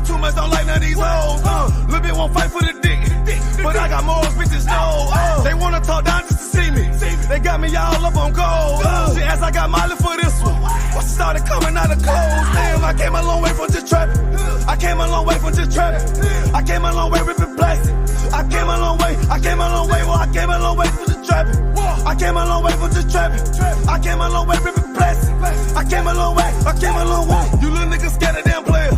too much, don't like none of these hoes. Lil' bit won't fight for the dick, but I got more bitches, no. They wanna talk down just to see me. They got me all up on gold. She asked I got Molly for this one. Once she started coming out of clothes, damn, I came a long way from just trapping. I came a long way from just trapping. I came a long way ripping plastic. I came a long way, well, I came a long way from just trapping. I came a long way from just trapping. I came a long way ripping plastic. I came a long way. You little niggas scared of damn player.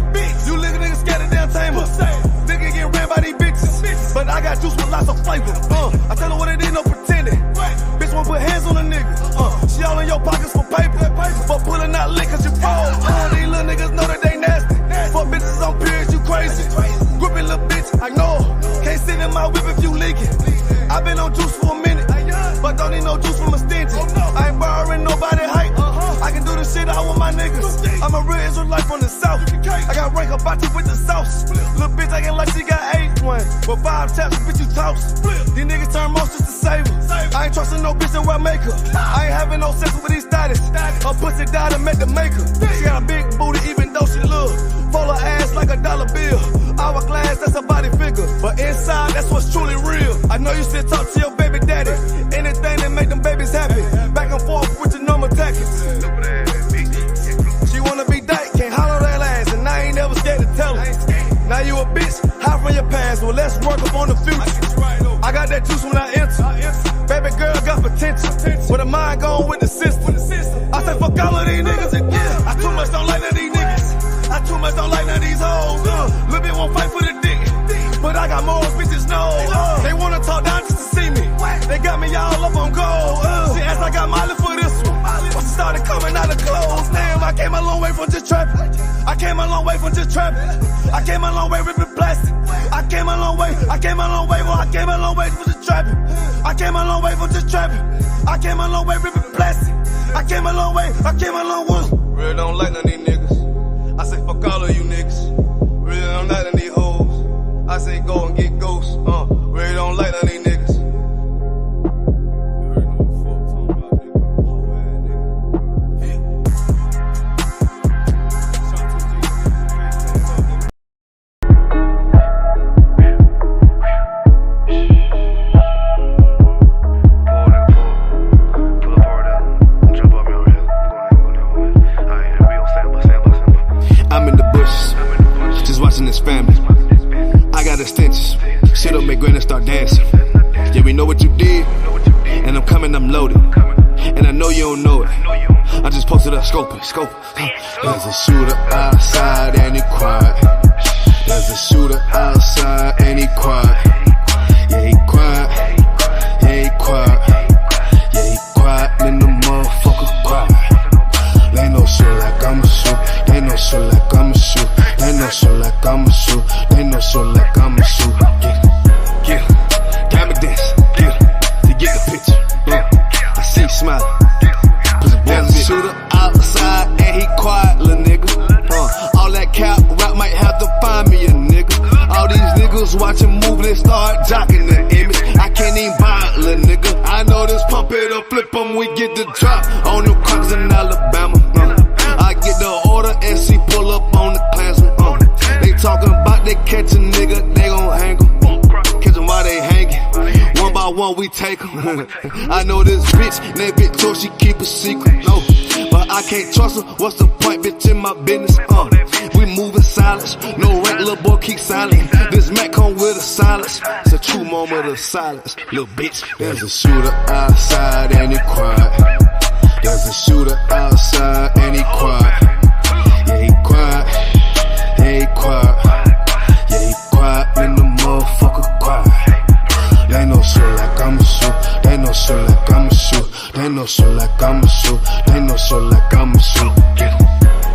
You little niggas scared of damn tamer. Nigga get ran by these bitches. But I got juice with lots of flavor. I tell her what it is, no pretending. Bitch won't put hands on a nigga. She all in your pockets for paper. But pulling out lick cause you froze. These little niggas know that they nasty. Fuck bitches on periods, you crazy. Gripping little bitch, I know. Can't sit in my whip if you leaking. I been on juice for a minute, but don't need no juice from a stingy. I ain't borrowing nobody hype. I can do this shit out with my niggas. I'm a real Israelite from the south. I got rank about you with the sauce. Little bitch acting like she got 8-1. But 5 taps, bitch, you toss. These niggas turn most just to save her. I ain't trusting no bitch that wear makeup. I ain't having no sex with these status. Her pussy died and met the maker. She got a big booty even though she look. Fold her ass like a dollar bill. Hourglass, that's a body figure. But inside, that's what's truly real. I know you still talk to your baby daddy. Anything that make them babies happy. Back and forth with your normal tactics. She wanna be dyke, can't holler that ass. And I ain't never scared to tell her. Now you a bitch, hide from your past. Well, let's work up on the future. I got that juice when I enter. Baby girl got potential. With a mind going with the system. I say fuck all of these niggas and yeah. I too much don't like none of these niggas. I too much don't like none of these hoes. Lil' bit won't fight for the dick, but I got more bitches, no. They wanna talk down just to see me. They got me all up on gold. She asked I got Molly for this one. Once she started coming out of clothes, damn, I came a long way from just trapping. I came a long way from just trapping. I came a long way ripping plastic. I came a long way, well, I came a long way from just trapping. I came a long way from just trapping. I came a long way ripping plastic. I came a long way. Really don't like none of these niggas. I say fuck all of you niggas. Really don't like none of these hoes. I say go and get ghosts. Really don't like none of these niggas. His family. I got extensions. Shit up, make granny start dancing. Yeah, we know what you did. And I'm coming, I'm loaded. And I know you don't know it. I just posted up, scope it. There's a shooter outside and he quiet. There's a shooter outside and he quiet. Yeah, he quiet. Yeah, he quiet. Yeah, he quiet. Then the motherfucker quiet. They know shit like I'ma shoot. They know shit like I'ma shoot. They know shit like I'ma shoot. They know shit like I'ma shoot. Get it. Diamond dance. Get it. To get the picture. I see you smiling. There's a shooter outside and he quiet, little nigga. All that cap rap might have to find me a nigga. All these niggas watching movie and start jocking the image. I can't even buy it, little nigga. I know this pump it up, flip 'em, we get the drop on them crackers in Alabama. I get the order and she pull up on the Klansman. They talking about they catch a nigga, they gon' hang 'em. Catch 'em while they hanging. One by one we take 'em. I know this bitch, that bitch told she keep a secret. No, but I can't trust her. What's the point, bitch, in my business? We moving silence. No rap, little boy keep silent. This Mac come with a silence. It's a true moment of silence, little bitch. There's a shooter outside and he quiet. There's a shooter outside and he quiet. Yeah, he quiet. Yeah, he quiet. Yeah, he quiet. Then the motherfucker quiet. They know shit like I'ma shoot. They know shit like I'ma shoot. They know shit like I'ma shoot. They know shit like I'ma shoot. Get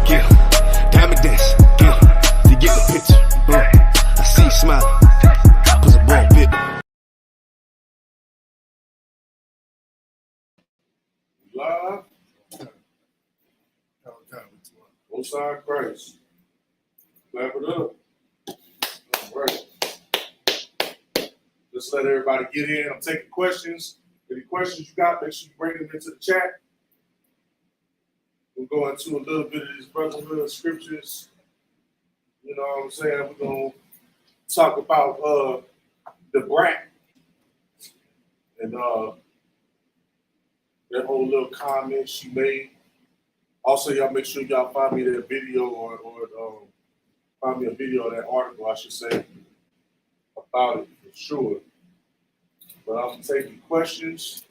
it. Diamond dance. Get it. To get the picture. I see you smiling. Pussy boy bit. Live. Most High Christ. Clap it up. All right. Just let everybody get in. I'm taking questions. Any questions you got, make sure you bring them into the chat. We'll go into a little bit of these brotherhood scriptures. You know what I'm saying? We're gonna talk about the brat and that whole little comment she made. Also, y'all make sure y'all find me that video or find me a video of that article, I should say, about it for sure. But I'm taking questions.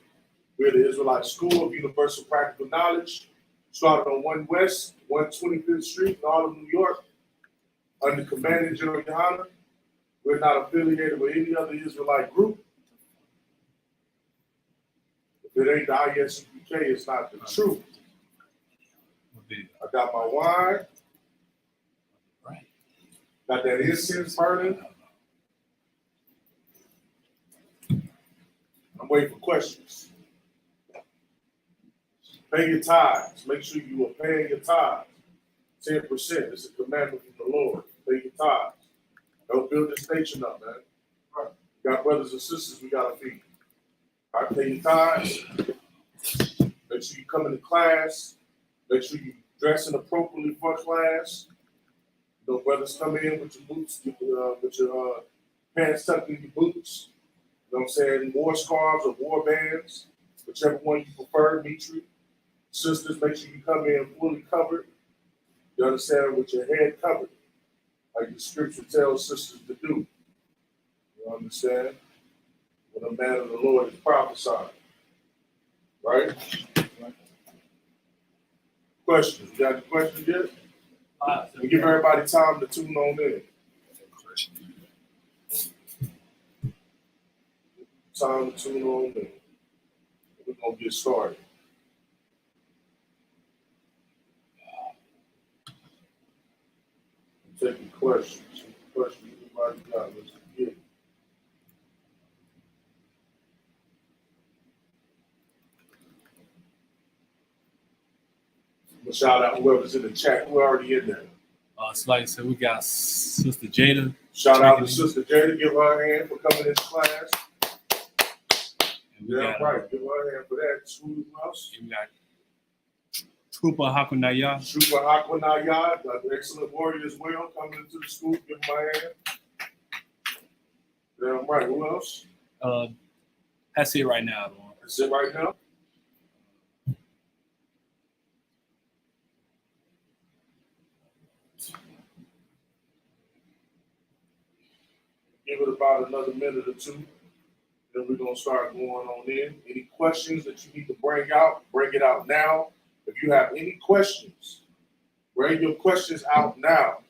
We're the Israelite School of Universal Practical Knowledge, started on 1 West, 125th Street, in Harlem, New York, under Commanding General Yohana. We're not affiliated with any other Israelite group. If it ain't the ISUPK, it's not the truth. I got my wine. Got that incense burning. I'm waiting for questions. Pay your tithes. Make sure you are paying your tithes. 10%. It's a commandment from the Lord. Pay your tithes. Don't build this nation up, man. Right. We got brothers and sisters we got to feed. All right, pay your tithes. Make sure you come into class. Make sure you dressing appropriately for class. You know, brothers come in with your boots, with your pants tucked in your boots. You know what I'm saying? War scarves or war bands, whichever one you prefer, Mitri. Sisters, make sure you come in fully covered. You understand? With your head covered, like the scripture tells sisters to do. You understand? When a man of the Lord is prophesying. Right? Questions? You got any questions yet? We give everybody time to tune on in. Time to tune on in. We're going to get started. I'm taking questions. Questions everybody got. Let's get it. I'm going to shout out whoever's in the chat. We're already in there. So like I said, we got Sister Jada. Shout out to Sister Jada. Give her a hand for coming into class. Yeah, right. Give her a hand for that. Who else? We got Trooper Hakunaya. Trooper Hakunaya, an excellent warrior as well, coming into the school. Give him my hand. Damn right. Who else? That's it right now. That's it right now? Give it about another minute or two. Then we're going to start going on in. Any questions that you need to bring it out now. If you have any questions, bring your questions out now.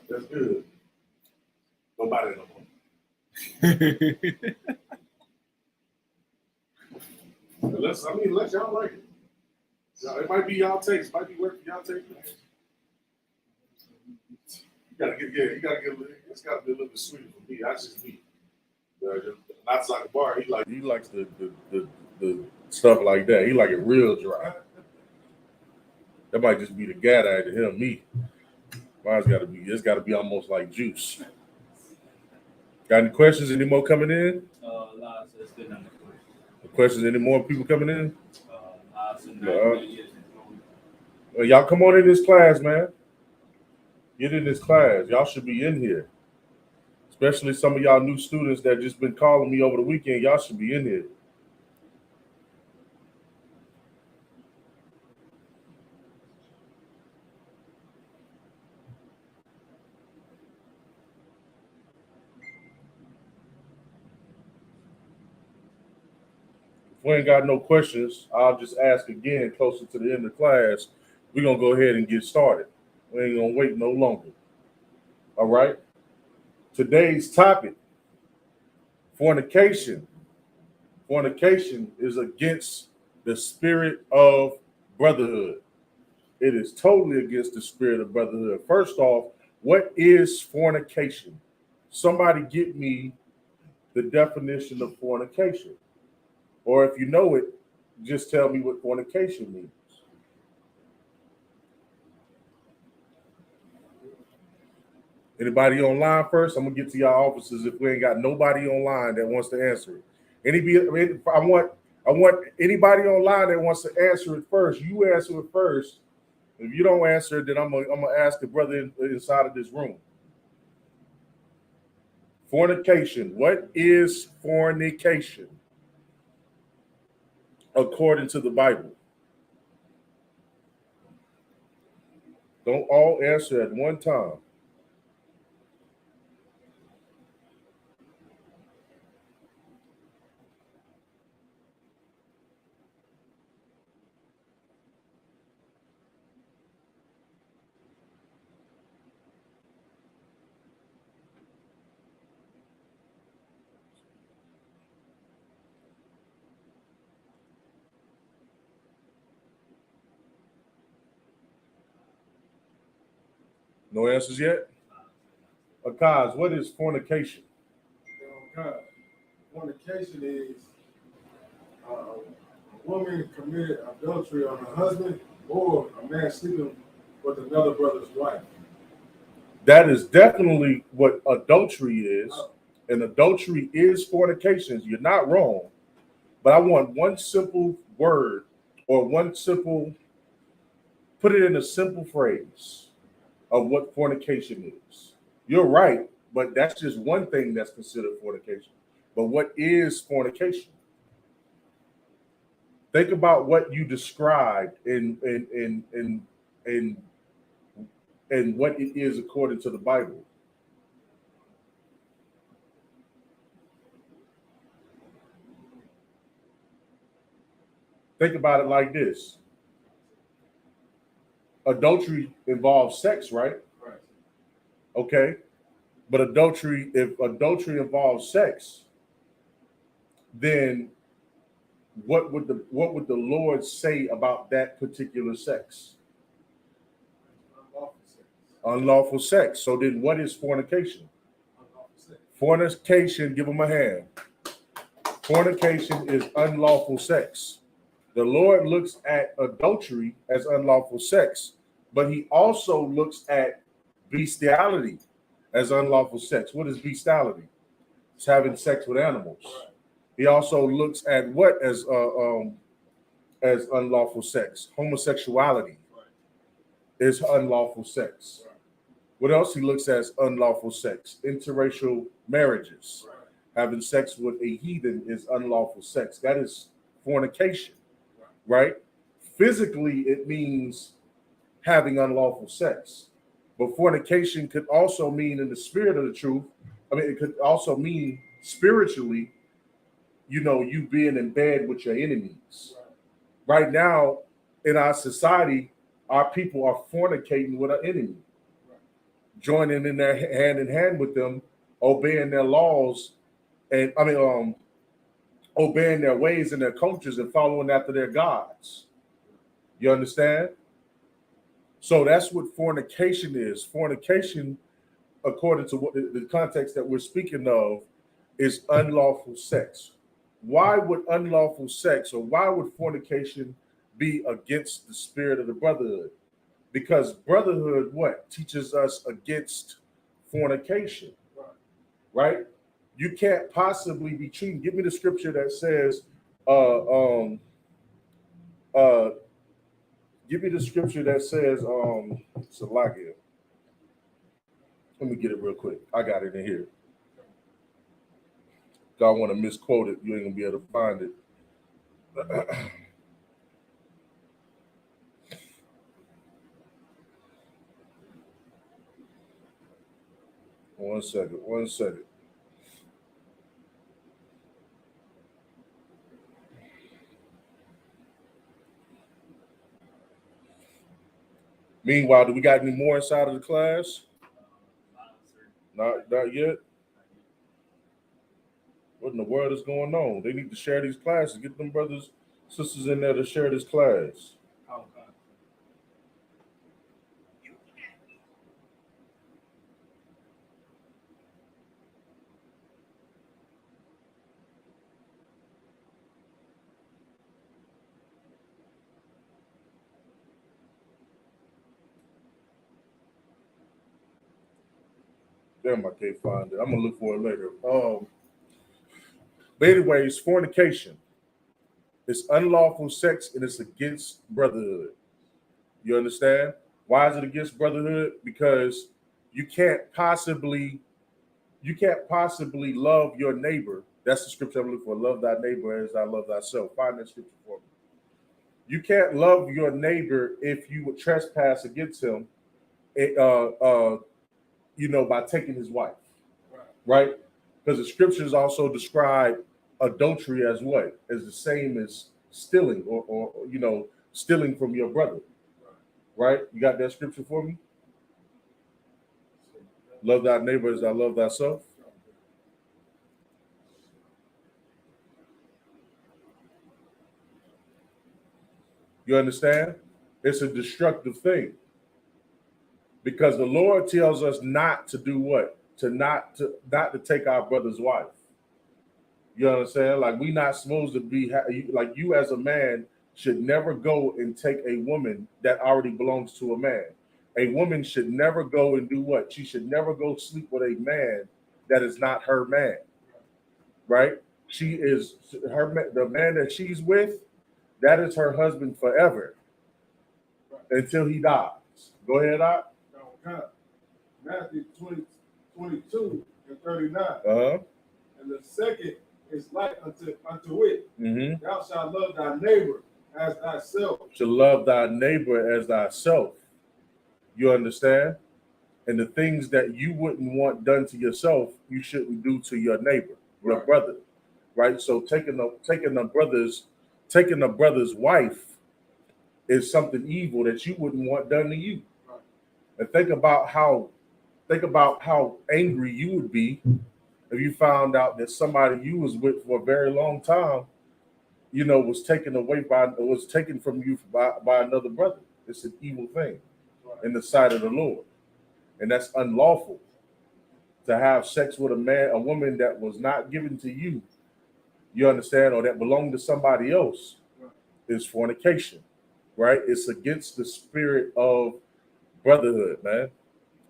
That's good. Nobody no more. Unless y'all like it. It might be y'all taste. It might be working y'all taste. You gotta get it's gotta be a little bit sweeter for me. That's just me. Not like a bar. He likes the stuff like that. He like it real dry. That might just be the gata to him. Me. It's gotta be almost like juice. Got any questions? Any more coming in? Questions? Any more people coming in? Well, y'all come on in this class, man. Get in this class. Y'all should be in here. Especially some of y'all new students that just been calling me over the weekend. Y'all should be in here. If we ain't got no questions, I'll just ask again closer to the end of class. We're going to go ahead and get started. We ain't going to wait no longer. All right? Today's topic, fornication. Fornication is against the spirit of brotherhood. It is totally against the spirit of brotherhood. First off, what is fornication? Somebody get me the definition of fornication. Or if you know it, just tell me what fornication means. Anybody online first? I'm gonna get to y'all offices if we ain't got nobody online that wants to answer it. I want anybody online that wants to answer it first. You answer it first. If you don't answer it, then I'm gonna ask the brother inside of this room. Fornication. What is fornication according to the Bible? Don't all answer at one time. No answers yet? Akaz, what is fornication? Fornication is a woman committed adultery on her husband or a man sleeping with another brother's wife. That is definitely what adultery is. And adultery is fornication. You're not wrong. But I want one simple word or put it in a simple phrase of what fornication is. You're right, but that's just one thing that's considered fornication. But what is fornication? Think about what you described and what it is according to the Bible. Think about it like this. Adultery involves sex, right? Right. Okay. But if adultery involves sex, then what would the Lord say about that particular sex? Unlawful sex. Unlawful sex. So then what is fornication? Unlawful sex. Fornication, give them a hand. Fornication is unlawful sex. The Lord looks at adultery as unlawful sex, but he also looks at bestiality as unlawful sex. What is bestiality? It's having sex with animals. Right. He also looks at what as unlawful sex. Homosexuality is unlawful sex. Right. What else he looks at as unlawful sex? Interracial marriages. Right. Having sex with a heathen is unlawful sex. That is fornication, right? Physically, it means having unlawful sex. But fornication could also mean, in the spirit of the truth, it could also mean spiritually, you being in bed with your enemies. Right now, in our society, our people are fornicating with our enemy, joining in hand with them, obeying their laws, and obeying their ways and their cultures and following after their gods. You understand? So that's what fornication is. Fornication, according to what the context that we're speaking of, is unlawful sex. Why would unlawful sex or why would fornication be against the spirit of the brotherhood? Because brotherhood, what? Teaches us against fornication, right? You can't possibly be cheating. Give me the scripture that says, give me the scripture that says, Salakia. Let me get it real quick. I got it in here. If I want to misquote it, you ain't gonna be able to find it. One second. Meanwhile, do we got any more inside of the class? Not yet. What in the world is going on? They need to share these classes. Get them brothers, sisters in there to share this class. Damn, I can't find it. I'm gonna look for it later. But anyways, fornication. It's unlawful sex and it's against brotherhood. You understand? Why is it against brotherhood? Because you can't possibly love your neighbor. That's the scripture I'm looking for. Love thy neighbor as I love thyself. Find that scripture for me. You can't love your neighbor if you would trespass against him, by taking his wife, right? Because the scriptures also describe adultery as what? As the same as stealing or stealing from your brother, right? You got that scripture for me? Love thy neighbor as I love thyself. You understand? It's a destructive thing. Because the Lord tells us not to do what? Not to take our brother's wife. You understand? Like we're not supposed to be like you as a man should never go and take a woman that already belongs to a man. A woman should never go and do what? She should never go sleep with a man that is not her man. Right? She is the man that she's with, that is her husband forever until he dies. Go ahead, Doc. Matthew 22 and 39. Uh-huh. And the second is like unto it. Mm-hmm. Thou shalt love thy neighbor as thyself. To love thy neighbor as thyself. You understand? And the things that you wouldn't want done to yourself, you shouldn't do to your neighbor, your brother. Right? So taking a brother's wife is something evil that you wouldn't want done to you. Right. And think about how angry you would be if you found out that somebody you was with for a very long time, was taken from you by another brother. It's an evil thing in the sight of the Lord. And that's unlawful to have sex with a woman that was not given to you. You understand? Or that belonged to somebody else is fornication, right? It's against the spirit of brotherhood, man.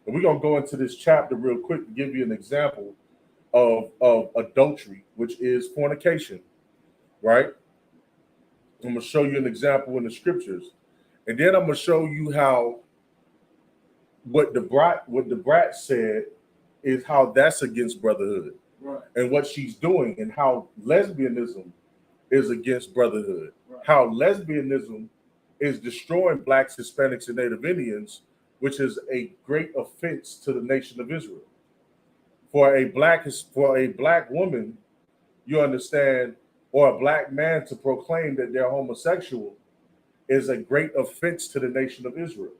And we're going to go into this chapter real quick to give you an example of adultery, which is fornication, right? I'm going to show you an example in the scriptures. And then I'm going to show you how what the brat said is how that's against brotherhood. Right. And what she's doing and how lesbianism is against brotherhood. Right. How lesbianism is destroying blacks, Hispanics, and Native Indians, which is a great offense to the nation of Israel. For a black woman, you understand, or a black man to proclaim that they're homosexual is a great offense to the nation of Israel.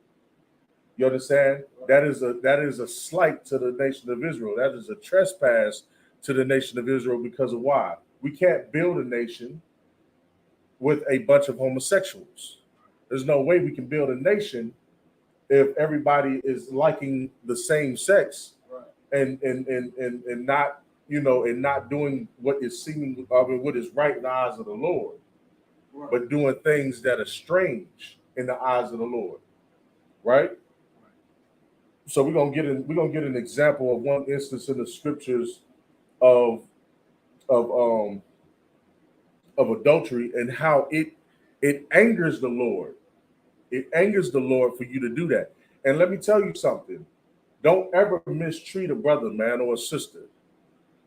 You understand? That is a slight to the nation of Israel. That is a trespass to the nation of Israel because of why? We can't build a nation with a bunch of homosexuals. There's no way we can build a nation if everybody is liking the same sex and not and not doing what is what is right in the eyes of the Lord, but doing things that are strange in the eyes of the Lord, right? So we're gonna get an example of one instance in the scriptures of adultery and how it angers the Lord. It angers the Lord for you to do that. And let me tell you something. Don't ever mistreat a brother, man, or a sister.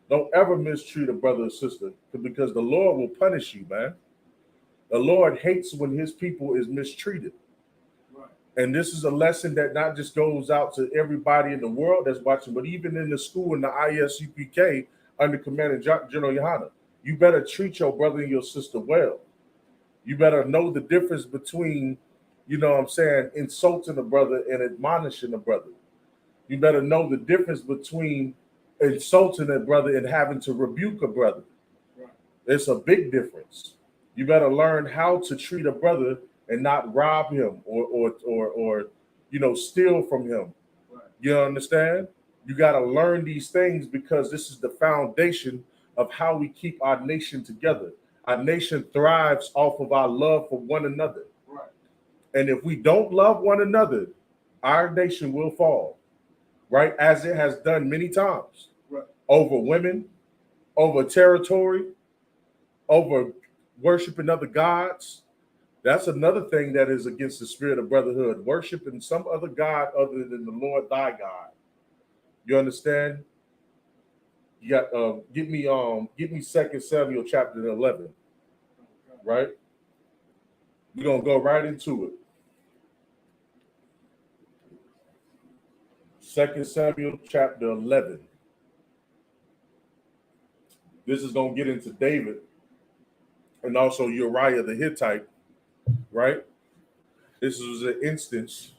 Don't ever mistreat a brother or sister because the Lord will punish you, man. The Lord hates when his people is mistreated. Right. And this is a lesson that not just goes out to everybody in the world that's watching, but even in the school in the ISUPK under Commandant General Yohana. You better treat your brother and your sister well. You better know the difference between, insulting a brother and admonishing a brother. You better know the difference between insulting a brother and having to rebuke a brother. Right. It's a big difference. You better learn how to treat a brother and not rob him or steal from him. Right. You understand? You got to learn these things because this is the foundation of how we keep our nation together. Our nation thrives off of our love for one another. Right. And if we don't love one another, our nation will fall. right? As it has done many times, Right. over women, over territory, over worshiping other gods. That's another thing that is against the spirit of brotherhood, worshiping some other God other than the Lord thy God. You understand? You got give me 2 Samuel chapter 11, right? We're gonna go right into it. 2 Samuel chapter 11. This is gonna get into David and also Uriah the Hittite, right? This was an instance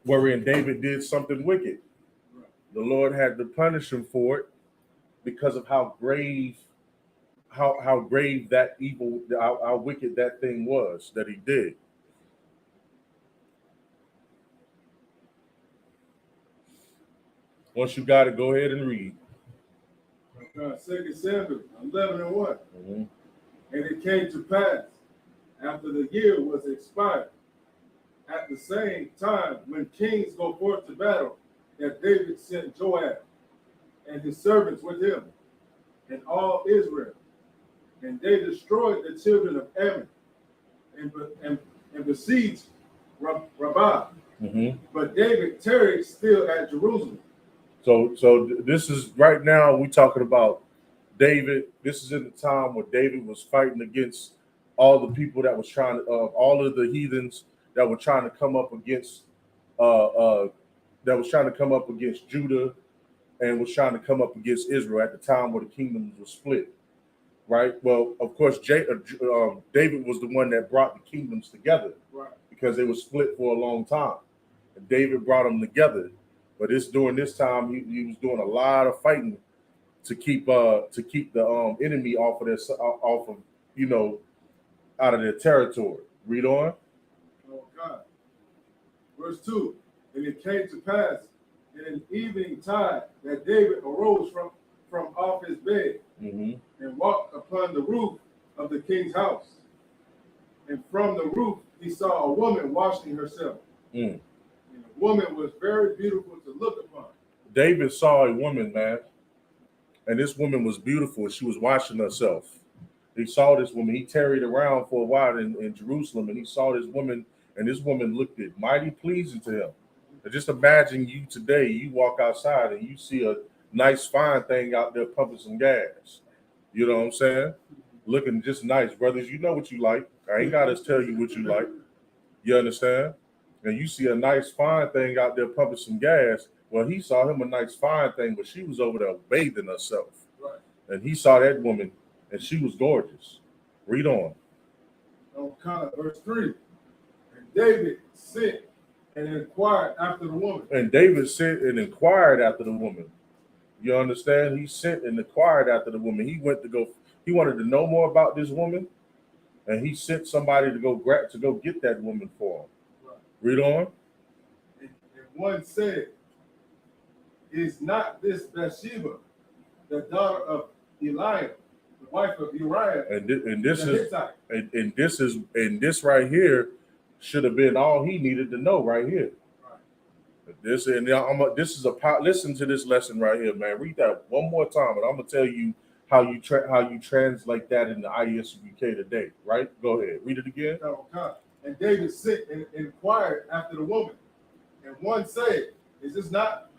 wherein David did something wicked. The Lord had to punish him for it because of how grave that evil, how wicked that thing was that he did. Once you got it, go ahead and read. 2 Samuel 11:1. Mm-hmm. And it came to pass, after the year was expired, at the same time when kings go forth to battle, that David sent Joab and his servants with him, and all Israel. And they destroyed the children of Ammon and besieged Rabbah. Mm-hmm. But David tarried still at Jerusalem. So this is right now we talking about David. This is in the time where David was fighting against all the people that was trying to, all of the heathens that were trying to come up against, Judah, and was trying to come up against Israel at the time where the kingdoms were split. Right. Well, of course, David was the one that brought the kingdoms together, Right. because they were split for a long time, and David brought them together. But during this time, he was doing a lot of fighting to keep the enemy off of out of their territory. Read on. Oh God. Verse 2. And it came to pass in an evening tide that David arose from off his bed, Mm-hmm. and walked upon the roof of the king's house. And from the roof he saw a woman washing herself. Mm. And the woman was very beautiful to look upon. David saw a woman, man, and this woman was beautiful. She was washing herself. He saw this woman. He tarried around for a while in Jerusalem, and he saw this woman, and this woman looked it mighty pleasing to him. And just imagine you today, you walk outside and you see a nice, fine thing out there pumping some gas. You know what I'm saying? Looking just nice. Brothers, you know what you like. I ain't got to tell you what you like. You understand? And you see a nice, fine thing out there pumping some gas. Well, he saw him a nice, fine thing, but she was over there bathing herself. Right. And he saw that woman, and she was gorgeous. Read on. Verse 3. And David sent and inquired after the woman. And David sent and inquired after the woman. You understand? He sent and inquired after the woman. He wanted to know more about this woman, and he sent somebody to go get that woman for him. Right. Read on. And one said, is not this Bathsheba, the daughter of Eliab, the wife of Uriah? And this right here should have been all he needed to know right here. Listen to this lesson right here, man. Read that one more time, and I'm gonna tell you how you translate that in the ISUK today. Right? Go ahead. Read it again. Okay. And David sent and inquired after the woman, and one said, "Is not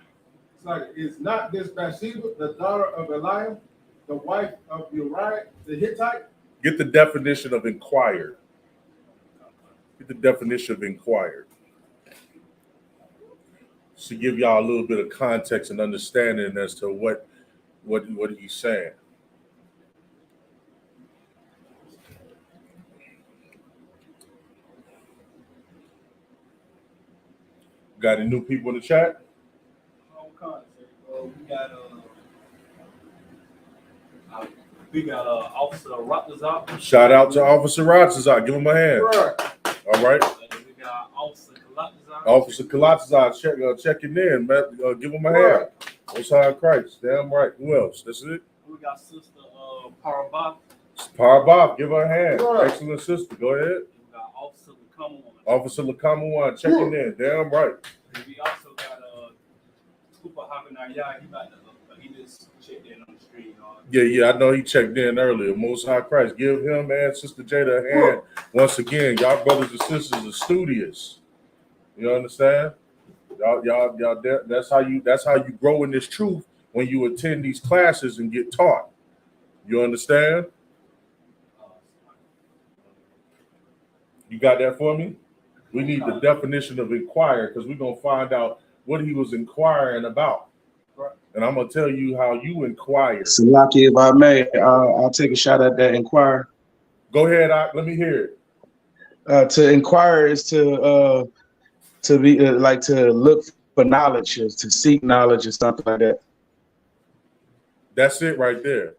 this Bathsheba, the daughter of Eliab, the wife of Uriah the Hittite?" Get the definition of inquired. Get the definition of inquired. To give y'all a little bit of context and understanding as to what he's saying. Got any new people in the chat? We got Officer Nataza. Shout out to Officer Nataza. Give him a hand. Right. All right. We got Officer Nataza. Officer Nataza checking in, man. Give him a hand. Most High Christ. Damn right. Who else? That's it. We got Sister Parabach. Parabach, give her a hand. Right. Excellent sister. Go ahead. We got Officer Lakamuan. Officer Lakamuan checking in. Damn right. We also Scooper hopping out, yeah, he just checked in on the street. Yeah, I know he checked in earlier. Most High Christ, give him and Sister Jada a hand. Once again, y'all brothers and sisters are studious. You understand? Y'all. That's how you grow in this truth when you attend these classes and get taught. You understand? You got that for me? We need the definition of inquire because we're gonna find out what he was inquiring about. And I'm gonna tell you how you inquire. Salaki, if I may, I'll take a shot at that. Inquire. Go ahead, let me hear it. To inquire is to be like to look for knowledge, or to seek knowledge, or something like that. That's it right there.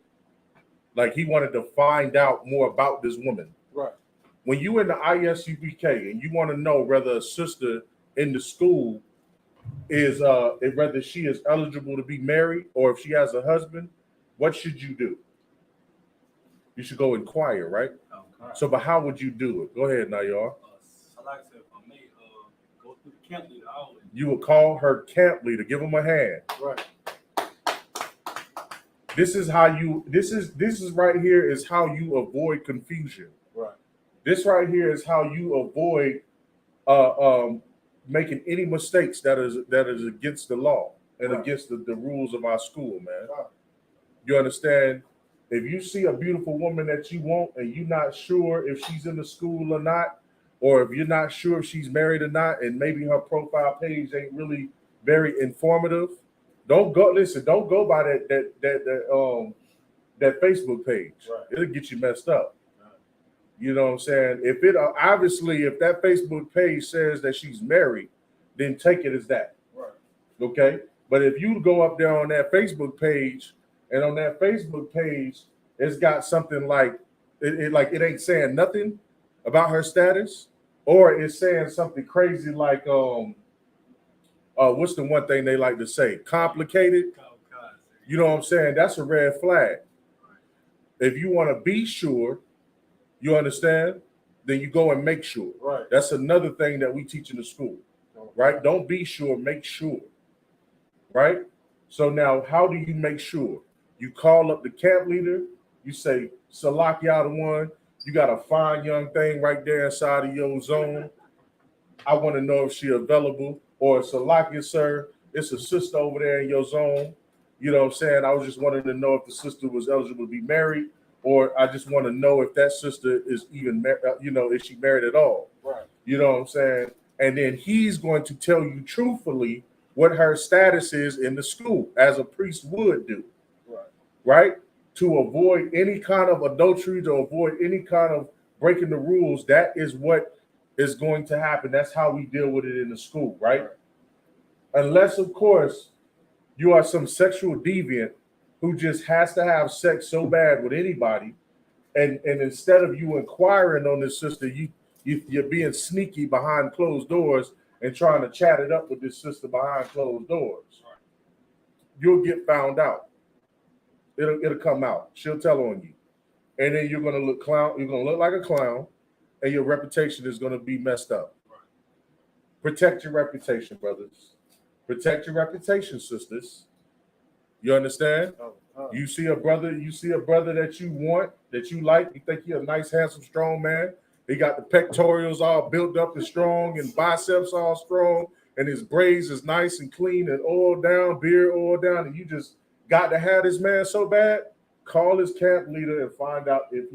Like he wanted to find out more about this woman. Right. When you in the ISUPK and you want to know whether a sister in the school is whether she is eligible to be married or if she has a husband, what should you do? You should go inquire, right? Okay. So, but how would you do it? Go ahead, Nayar. Like I said, for me, go through the camp leader always. You would call her camp leader, give him a hand. Right. This is how you. This is right here is how you avoid confusion. Right. This right here is how you avoid making any mistakes that is against the law and right. against the rules of our school, man. Right. You understand? If you see a beautiful woman that you want and you're not sure if she's in the school or not, or if you're not sure if she's married or not, and maybe her profile page ain't really very informative, don't go by that Facebook page. Right. It'll get you messed up. You know what I'm saying? If that Facebook page says that she's married, then take it as that. Right. Okay. But if you go up there on that Facebook page, and on that Facebook page, it's got something like it ain't saying nothing about her status, or it's saying something crazy like what's the one thing they like to say? Complicated. You know what I'm saying? That's a red flag. If you want to be sure, you understand, then you go and make sure. Right. That's another thing that we teach in the school. Right? Don't be sure, make sure. Right? So now, how do you make sure? You call up the camp leader. You say, Salaki out of one. You got a fine young thing right there inside of your zone. I want to know if she's available. Or Salaki, sir, it's a sister over there in your zone. You know what I'm saying? I was just wanting to know if the sister was eligible to be married. Or I just want to know if that sister is even, is she married at all? Right. You know what I'm saying? And then he's going to tell you truthfully what her status is in the school, as a priest would do. Right? To avoid any kind of adultery, to avoid any kind of breaking the rules. That is what is going to happen. That's how we deal with it in the school, right? Unless, of course, you are some sexual deviant who just has to have sex so bad with anybody, and instead of you inquiring on this sister, you're being sneaky behind closed doors and trying to chat it up with this sister behind closed doors. You'll get found out. It'll come out. She'll tell on you, and then you're gonna look clown. You're gonna look like a clown, and your reputation is gonna be messed up. Protect your reputation, brothers. Protect your reputation, sisters. You understand? You see a brother that you want, that you like. You think he's a nice, handsome, strong man. He got the pectorals all built up and strong, and biceps all strong, and his braids is nice and clean and oiled down, beard oiled down, and you just got to have this man so bad. Call his camp leader and find out if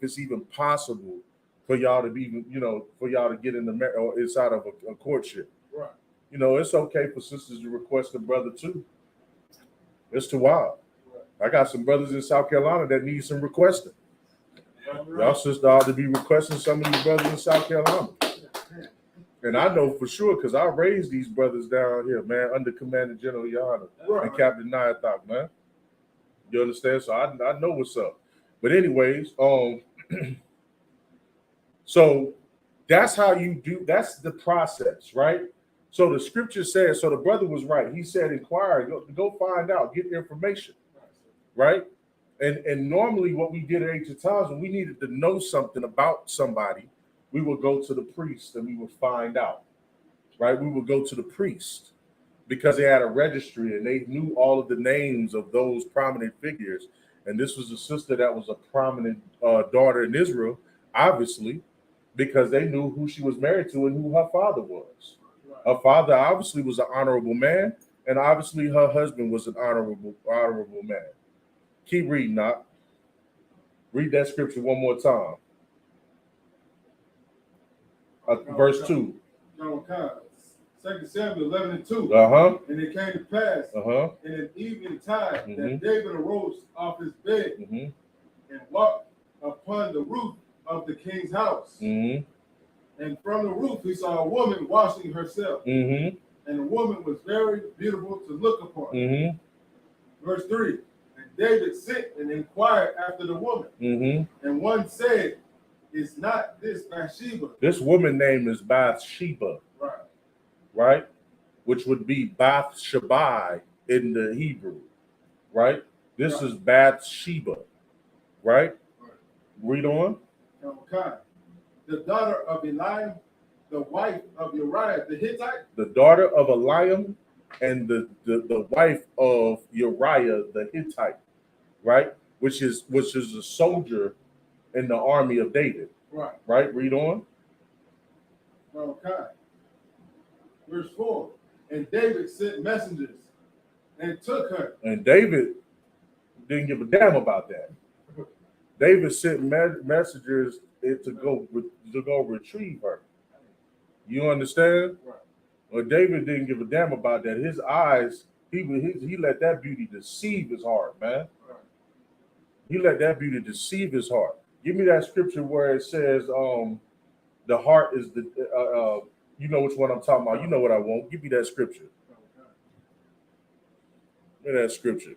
it's even possible for y'all to be, for y'all to get in the or inside of a courtship. Right. It's okay for sisters to request a brother too. It's too wild. Right. I got some brothers in South Carolina that need some requesting. Y'all sister ought to be requesting some of these brothers in South Carolina. And I know for sure because I raised these brothers down here, man, under Commander General Yana and Captain Nyathak, man. You understand? So I know what's up. But anyways, so that's how you do. That's the process, right? So the scripture says. So the brother was right. He said, "Inquire, go find out, get information." Right? And normally, what we did at ancient times when we needed to know something about somebody, we would go to the priest and we would find out, right? We would go to the priest. because they had a registry and they knew all of the names of those prominent figures. And this was a sister that was a prominent daughter in Israel, obviously, because they knew who she was married to and who her father was. Her father obviously was an honorable man, and obviously her husband was an honorable man. Keep reading, Knock. Read that scripture one more time. Verse 2. No, 2 Samuel 11:2. Uh-huh. And it came to pass in an evening time that David arose off his bed and walked upon the roof of the king's house. And from the roof he saw a woman washing herself. And the woman was very beautiful to look upon. Verse 3. And David sent and inquired after the woman. And one said, "Is not this Bathsheba?" This woman name is Bathsheba. Right? Which would be Bathsheba in the Hebrew. Right? This is Bathsheba. Right? Read on. Okay. The daughter of Eliam, the wife of Uriah the Hittite. The daughter of Eliam and the wife of Uriah the Hittite. Right? Which is a soldier in the army of David. Right? Read on. Okay. Verse 4. And David sent messengers and took her. And David didn't give a damn about that. David sent messengers to go retrieve her. You understand? Well, David didn't give a damn about that. His eyes, he let that beauty deceive his heart, man. He let that beauty deceive his heart. Give me that scripture where it says, the heart is the, you know which one I'm talking about. You know what I want. Give me that scripture. Give me that scripture.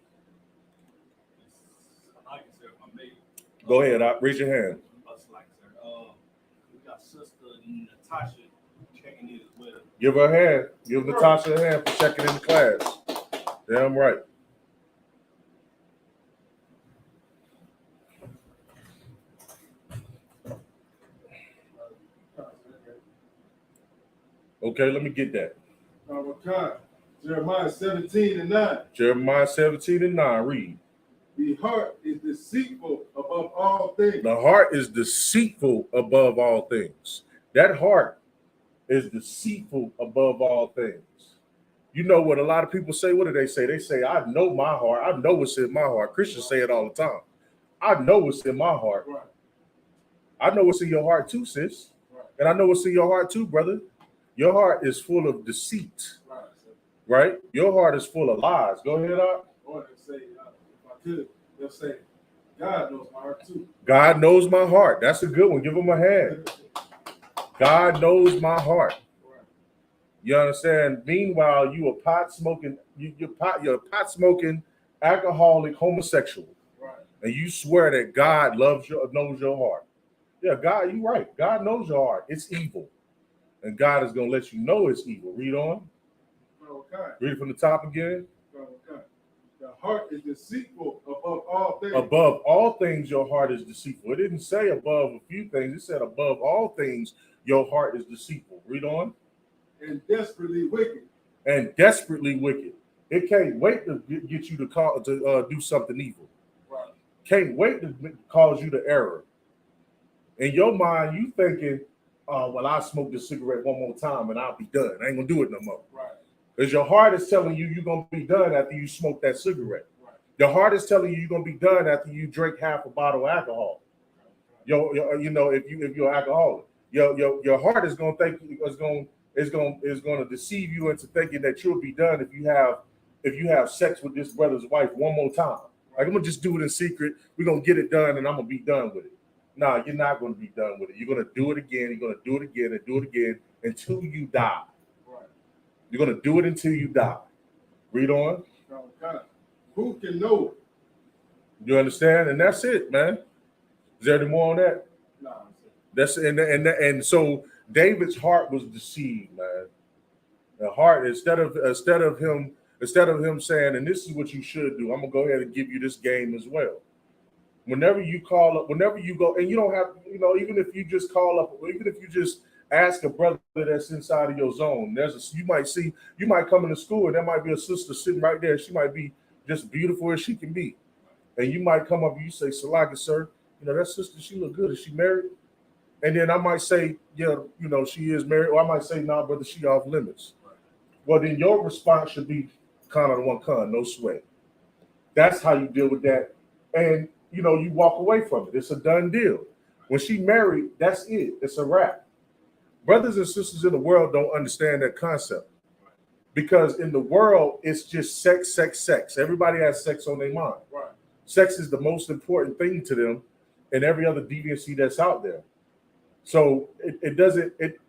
Go ahead. Raise your hand. We got Sister Natasha checking in as well. Give her a hand. Give Natasha a hand for checking in the class. Damn right. Okay, let me get that. Jeremiah 17:9. Jeremiah 17:9. Read. The heart is deceitful above all things. The heart is deceitful above all things. That heart is deceitful above all things. You know what a lot of people say? What do they say? They say, I know my heart. I know what's in my heart. Christians say it all the time. I know what's in my heart. I know what's in your heart too, sis. And I know what's in your heart too, brother. Your heart is full of deceit. Right? Your heart is full of lies. Go ahead, Art. Or they say, if I could, they'll say, God knows my heart too. God knows my heart. That's a good one. Give him a hand. God knows my heart. You understand? Meanwhile, you a pot smoking, you're a pot smoking, alcoholic, homosexual, and you swear that God knows your heart. Yeah, God, you're right. God knows your heart. It's evil, and God is gonna let you know it's evil. Read on. Okay. Read it from the top again. Okay. The heart is deceitful above all things. Above all things, your heart is deceitful. It didn't say above a few things. It said above all things, your heart is deceitful. Read on. And desperately wicked. And desperately wicked. It can't wait to get you to do something evil. Right. Can't wait to cause you to error. In your mind, you thinking, well, I'll smoke this cigarette one more time and I'll be done. I ain't gonna do it no more. Right. Because your heart is telling you you're gonna be done after you smoke that cigarette. Right. Your heart is telling you you're gonna be done after you drink half a bottle of alcohol. You know, if you're an alcoholic, your heart is gonna think is going to deceive you into thinking that you'll be done if you have sex with this brother's wife one more time. Like, I'm gonna just do it in secret. We're gonna get it done, and I'm gonna be done with it. Nah, you're not gonna be done with it. You're gonna do it again. You're gonna do it again and do it again until you die. Right. You're gonna do it until you die. Read on. Okay. Who can know it? You understand? And that's it, man. Is there any more on that? No. That's and so. David's heart was deceived, man. The heart, instead of him saying, and this is what you should do, I'm gonna go ahead and give you this game as well. Whenever you call up, whenever you go, and you don't have, even if you just call up, even if you just Ask a brother that's inside of your zone. You might come into school and there might be a sister sitting right there. She might be just beautiful as she can be. And you might come up and you say, Salaga, sir, that sister, she look good. Is she married? And then I might say, yeah, she is married. Or I might say, nah, brother, she off limits. Well, then your response should be kind of one con, no sweat. That's how you deal with that. And, you walk away from it. It's a done deal. When she married, that's it. It's a wrap. Brothers and sisters in the world don't understand that concept. Because in the world, it's just sex, sex, sex. Everybody has sex on their mind. Right. Sex is the most important thing to them and every other deviancy that's out there. So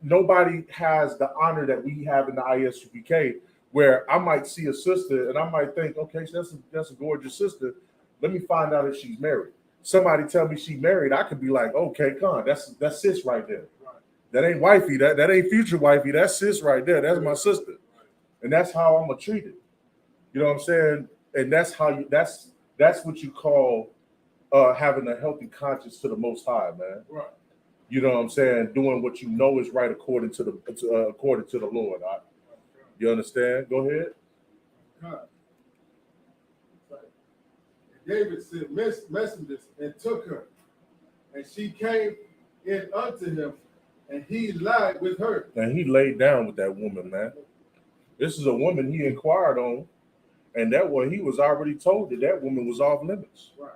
nobody has the honor that we have in the ISUPK, where I might see a sister and I might think, okay, so that's a gorgeous sister. Let me find out if she's married. Somebody tell me she's married, I could be like, okay, that's sis right there. Right. That ain't wifey, that ain't future wifey, that's sis right there. That's my sister. And that's how I'm gonna treat it. You know what I'm saying? And that's how that's what you call having a healthy conscience to the Most High, man. Right. You know what I'm saying? Doing what you know is right according to the Lord. Right? You understand? Go ahead. David sent messengers and took her, and she came in unto him, and he lied with her. And he laid down with that woman, man. This is a woman he inquired on, and that one he was already told that woman was off limits. Right.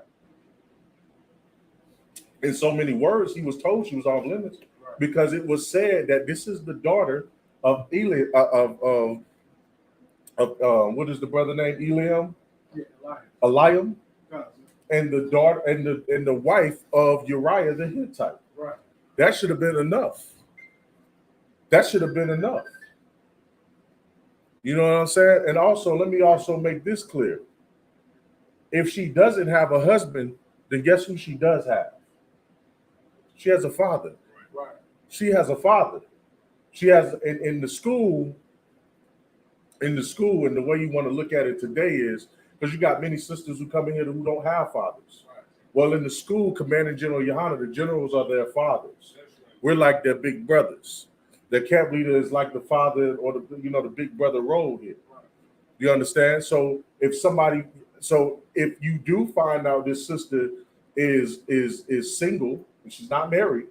In so many words, he was told she was off limits, right, because it was said that this is the daughter of what is the brother name? Eliam? Yeah, Eliam. And the daughter and the wife of Uriah the Hittite. Right. That should have been enough. That should have been enough. You know what I'm saying? And also, let me also make this clear. If she doesn't have a husband, then guess who she does have? She has a father. Right. She has a father. She has in the school, and the way you want to look at it today is because you got many sisters who come in here who don't have fathers. Right. Well, in the school, Commanding General Yohana, the generals are their fathers. Right. We're like their big brothers. The camp leader is like the father or the big brother role here. Right. You understand? So if you do find out this sister is single and she's not married,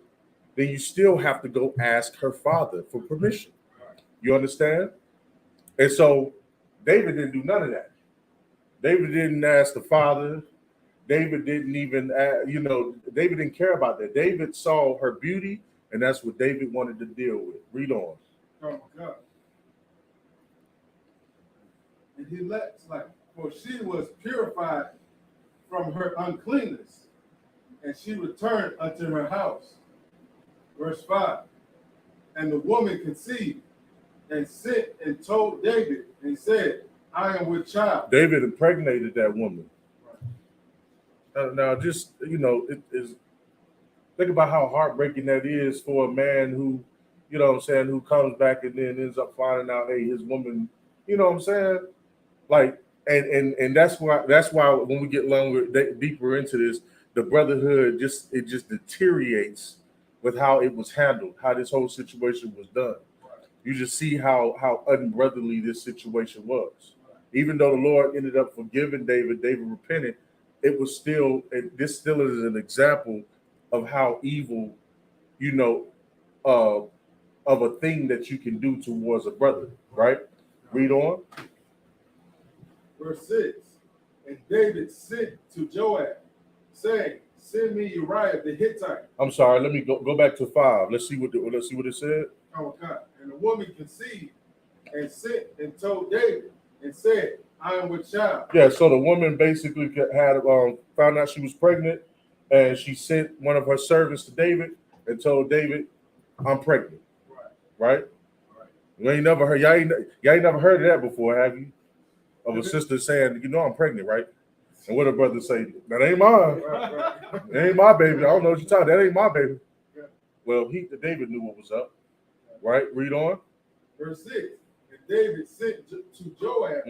then you still have to go ask her father for permission. Right. You understand? And so David didn't do none of that. David didn't ask the father. David didn't even, David didn't care about that. David saw her beauty, and that's what David wanted to deal with. Read on. Oh, my God. And he for she was purified from her uncleanness, and she returned unto her house. Verse 5. And the woman conceived, and sent and told David, and said, I am with child. David impregnated that woman. Right. Now, just, it is. Think about how heartbreaking that is for a man who, who comes back and then ends up finding out, hey, his woman, you know what I'm saying? Like, and that's why when we get deeper into this, the brotherhood just deteriorates with how it was handled, how this whole situation was done. You just see how unbrotherly this situation was. Even though the Lord ended up forgiving David repented, this still is an example of how evil, of a thing that you can do towards a brother, right? Read on. Verse 6. And David sent to Joab, saying, send me Uriah the Hittite. I'm sorry, let me go back to 5. Let's see what it said. Oh God. And the woman conceived and sent and told David and said, I am with child. Yeah, so the woman basically had found out she was pregnant, and she sent one of her servants to David and told David, I'm pregnant. Right? You ain't never heard, y'all ain't never heard of that before, have you? Of a sister saying, I'm pregnant, right? And what a brother say, that ain't mine. That ain't my baby. I don't know what you're talking about. That ain't my baby. Well, David knew what was up. Right? Read on. Verse 6. And David sent to Joab,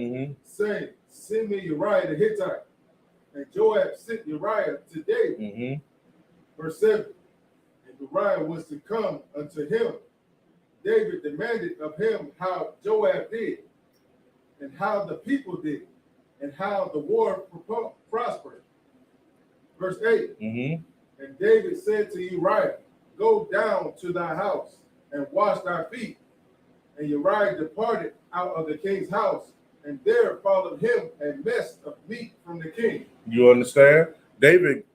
saying, send me Uriah the Hittite. And Joab sent Uriah to David. Verse 7. And Uriah was to come unto him, David demanded of him how Joab did, and how the people did, and how the war prospered. Verse 8. And David said to Uriah, go down to thy house and wash thy feet. And Uriah departed out of the king's house, and there followed him a mess of meat from the king. You understand? David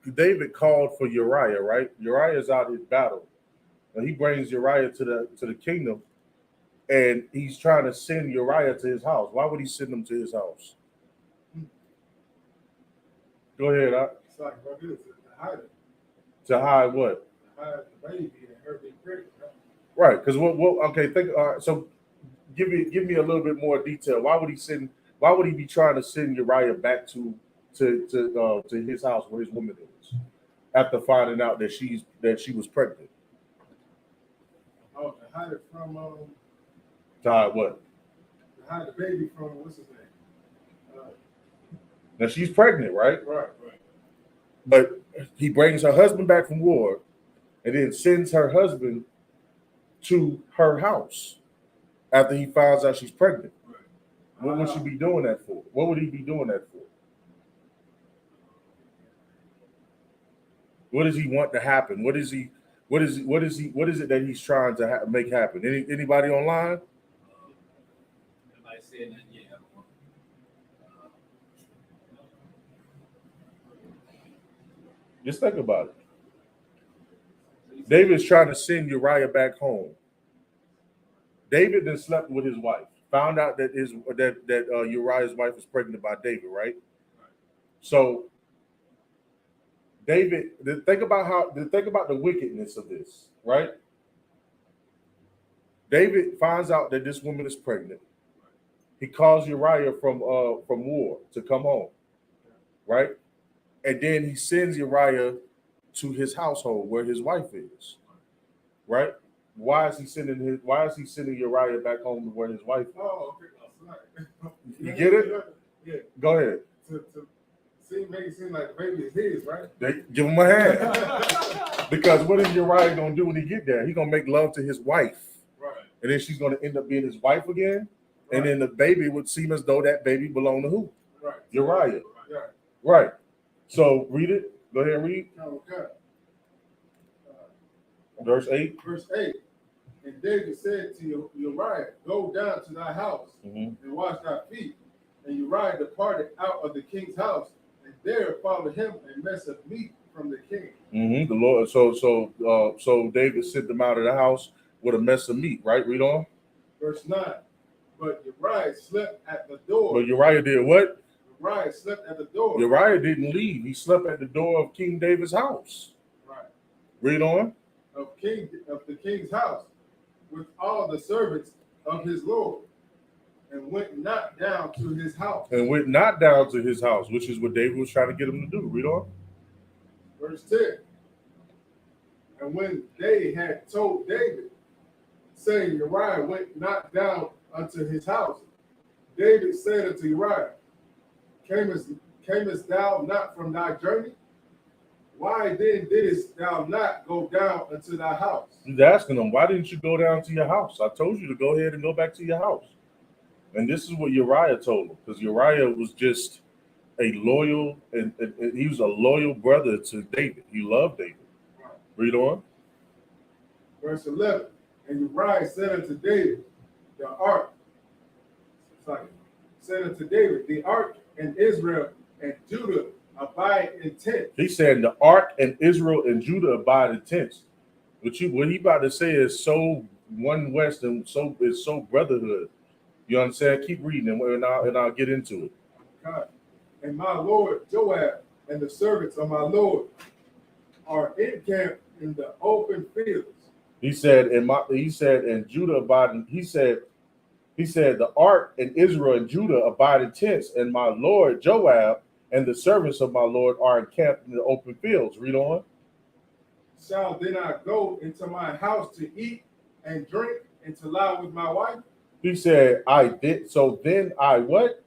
called for Uriah, right? Uriah's out in battle. And he brings Uriah to the kingdom, and he's trying to send Uriah to his house. Why would he send him to his house? Go ahead. It's like, bro, to hide it. To hide what? To hide the baby and her being pregnant. Right, because what? Okay, think. So, give me a little bit more detail. Why would he be trying to send Uriah back to his house where his woman is, after finding out that she was pregnant? Oh, to hide it from To hide what? To hide the baby from what's his name? Now she's pregnant, right? Right. But he brings her husband back from war, and then sends her husband to her house after he finds out she's pregnant. Right. What would she be doing that for? What would he be doing that for? What does he want to happen? What is it that he's trying to make happen? Anybody online? Everybody saying that, yeah. Just think about it. David's trying to send Uriah back home. David then slept with his wife. Found out that Uriah's wife was pregnant by David, right? So David, think about the wickedness of this, right? David finds out that this woman is pregnant. He calls Uriah from war to come home, right? And then he sends Uriah to his household where his wife is, right? Why is he sending Uriah back home to where his wife is? Oh, okay. You get it? Yeah. Go ahead. To make it seem like the baby is his, right? They give him a hand. Because what is Uriah gonna do when he get there? He's gonna make love to his wife. Right. And then she's gonna end up being his wife again. Right. And then the baby would seem as though that baby belonged to who? Right. Uriah. Yeah. Right. So read it. Go ahead and read. Okay. Verse 8. Verse 8. And David said to Uriah, go down to thy house and wash thy feet. And Uriah departed out of the king's house, and there followed him a mess of meat from the king. The Lord. So David sent them out of the house with a mess of meat. Right. Read on. Verse 9. But Uriah slept at the door. But Uriah did what? Uriah slept at the door. Uriah didn't leave. He slept at the door of King David's house. Right. Read on. Of the king's house, with all the servants of his lord, and went not down to his house. And went not down to his house, which is what David was trying to get him to do. Read on. Verse 10. And when they had told David, saying, Uriah went not down unto his house, David said unto Uriah, camest thou not from thy journey? Why then didst thou not go down unto thy house? He's asking him, why didn't you go down to your house? I told you to go ahead and go back to your house. And this is what Uriah told him, because Uriah was just a loyal, and he was a loyal brother to David. He loved David. Right. Read on. Verse 11. And Uriah said unto David, the ark and Israel and Judah abide in tents. He said the ark and Israel and Judah abide in tents. What he about to say is so one West and so brotherhood. You understand? Keep reading and I'll get into it. God. And my lord Joab and the servants of my lord are encamped in the open fields. He said, and Judah abide in, he said the ark and Israel and Judah abide in tents, and my lord Joab and the servants of my lord are encamped in the open fields. Read on. Shall then I go into my house to eat and drink and to lie with my wife? He said, I did. So then I what?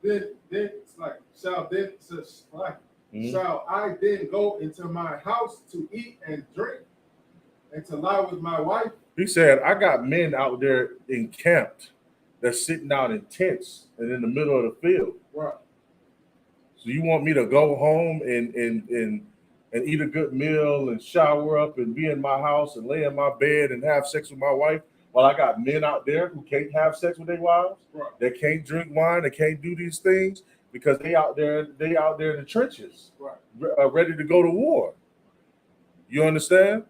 Then it's like, shall I then go into my house to eat and drink and to lie with my wife? He said, I got men out there encamped that's sitting out in tents and in the middle of the field. Right. So you want me to go home and eat a good meal and shower up and be in my house and lay in my bed and have sex with my wife while I got men out there who can't have sex with their wives, Right. they can't drink wine, they can't do these things because they out there in the trenches, right, ready to go to war. You understand?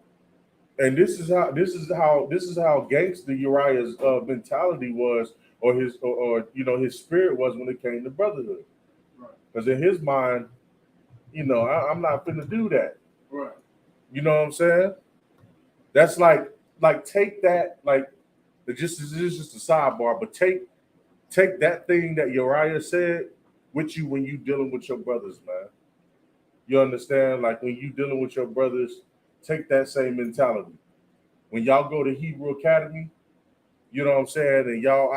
And this is how gangster Uriah's mentality was, or his his spirit was when it came to brotherhood. Because in his mind, I'm not finna do that. Right. You know what I'm saying? That's like take that, like, this is just a sidebar, but take that thing that Uriah said with you when you dealing with your brothers, man. You understand? Like when you dealing with your brothers, take that same mentality. When y'all go to Hebrew Academy, you know what I'm saying, and y'all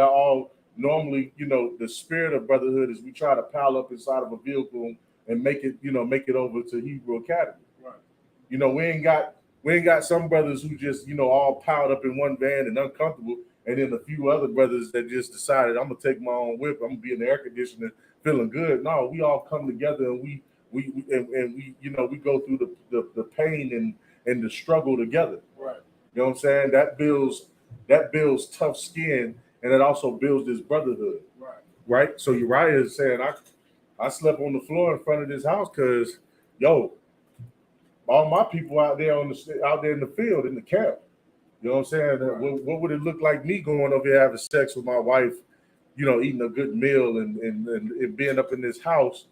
all normally, the spirit of brotherhood is we try to pile up inside of a vehicle and make it over to Hebrew Academy. Right. We ain't got some brothers who just, all piled up in one van and uncomfortable, and then a few other brothers that just decided I'm gonna take my own whip, I'm gonna be in the air conditioner feeling good. No, we all come together and we go through the pain and the struggle together. Right. You know what I'm saying? That builds tough skin, and it also builds this brotherhood. Right. Right? So Uriah is saying, I slept on the floor in front of this house because, all my people out there in the field, in the camp. You know what I'm saying? Right. What would it look like me going over here having sex with my wife, eating a good meal and being up in this house,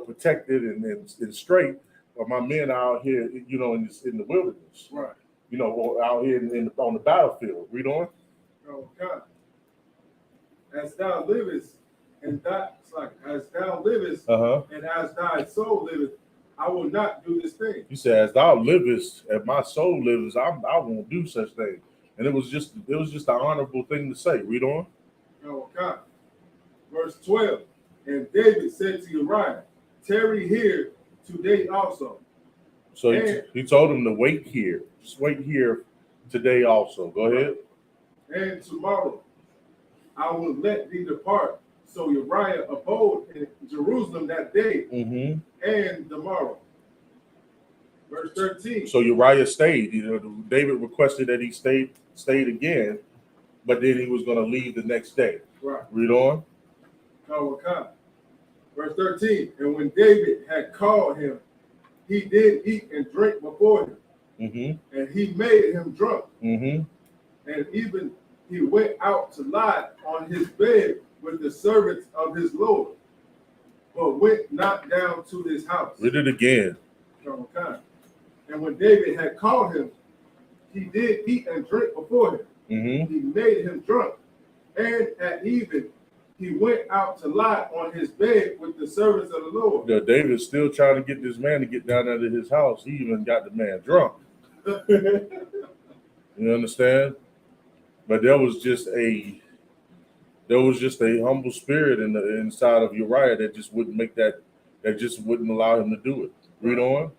protected and straight, or my men are out here, in the wilderness. Right. Or out here on the battlefield. Read on. Oh God. As thou livest, and as thou livest, and as thy soul liveth, I will not do this thing. He said, as thou livest, and my soul lives, I won't do such thing. And it was just an honorable thing to say. Read on. Oh God. Verse 12. And David said to Uriah, tarry here today also. So he told him to wait here. Just wait here today also. Go ahead. And tomorrow I will let thee depart. So Uriah abode in Jerusalem that day and the morrow. Verse 13. So Uriah stayed. David requested that he stayed again, but then he was going to leave the next day. Right. Read on. Verse 13. And when David had called him, he did eat and drink before him. And he made him drunk. And even he went out to lie on his bed with the servants of his Lord, but went not down to his house. Read it again. And when David had called him, he did eat and drink before him. He made him drunk. And at even he went out to lie on his bed with the servants of the Lord. Yeah, David's still trying to get this man to get down out of his house. He even got the man drunk. You understand? But there was just a humble spirit inside of Uriah that just wouldn't allow him to do it. Read on.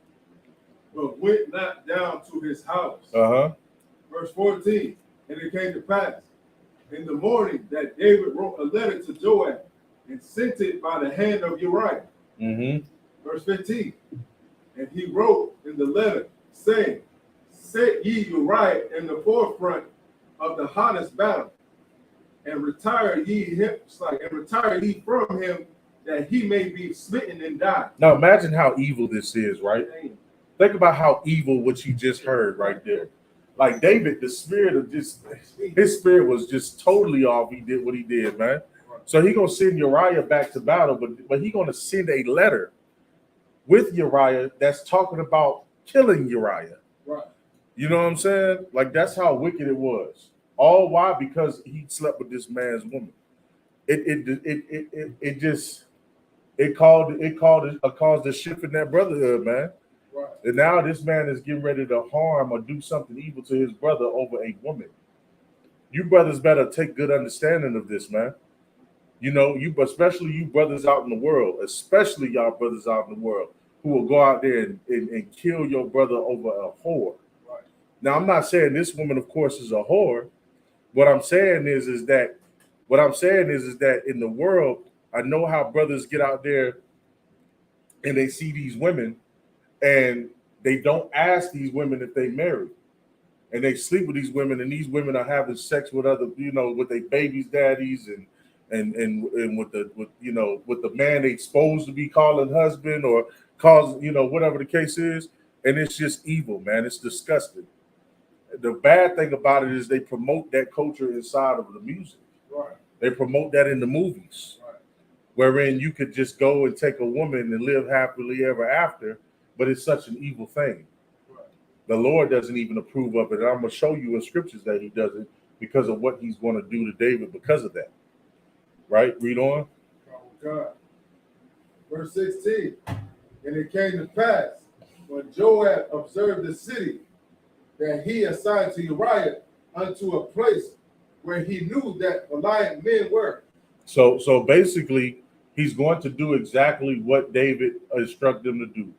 But went not down to his house. Verse 14. And it came to pass in the morning that David wrote a letter to Joab and sent it by the hand of Uriah. Verse 15. And he wrote in the letter, saying, set ye Uriah in the forefront of the hottest battle, and retire ye from him, that he may be smitten and die. Now imagine how evil this is, right? Think about how evil what you just heard right there. Like David, his spirit was just totally off. He did what he did, man. So he gonna send Uriah back to battle, but he gonna send a letter with Uriah that's talking about killing Uriah. Right. You know what I'm saying? Like that's how wicked it was. All why? Because he slept with this man's woman. It caused a shift in that brotherhood, man. Right. And now this man is getting ready to harm or do something evil to his brother over a woman. You brothers better take good understanding of this, man. Especially you brothers out in the world, especially y'all brothers out in the world who will go out there and kill your brother over a whore. Right. Now, I'm not saying this woman, of course, is a whore. What I'm saying is that in the world, I know how brothers get out there and they see these women and they don't ask these women if they married. And they sleep with these women, and these women are having sex with other, with their babies' daddies and with the man they supposed to be calling husband or calls, whatever the case is. And it's just evil, man. It's disgusting. The bad thing about it is they promote that culture inside of the music. Right. They promote that in the movies, Right. wherein you could just go and take a woman and live happily ever after, but it's such an evil thing. The Lord doesn't even approve of it. And I'm going to show you in scriptures that he doesn't because of what he's going to do to David because of that. Right? Read on. Oh, God. Verse 16. And it came to pass when Joab observed the city that he assigned to Uriah unto a place where he knew that valiant men were. So basically, he's going to do exactly what David instructed him to do.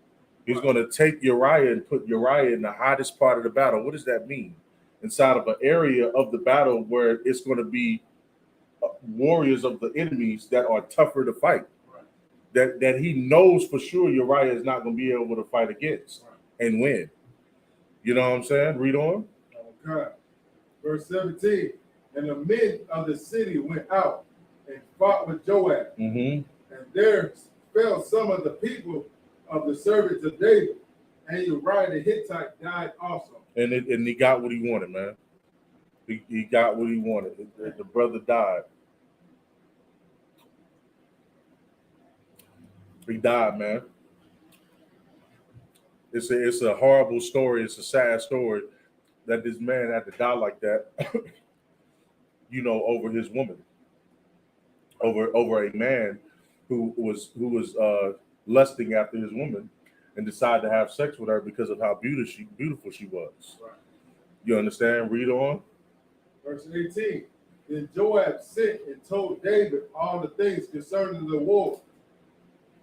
He's going to take Uriah and put Uriah in the hottest part of the battle. What does that mean? Inside of an area of the battle where it's going to be warriors of the enemies that are tougher to fight. Right. That he knows for sure Uriah is not going to be able to fight against and win. You know what I'm saying? Read on. Okay. Verse 17. And the men of the city went out and fought with Joab. Mm-hmm. And there fell some of the people of the servants of David, and Uriah the Hittite died also. And he got what he wanted, man. He got what he wanted. The brother died. He died, man. It's a horrible story. It's a sad story that this man had to die like that, over his woman, over a man who was lusting after his woman and decided to have sex with her because of how beautiful she was. Right. You understand? Read on. Verse 18. Then Joab sent and told David all the things concerning the war.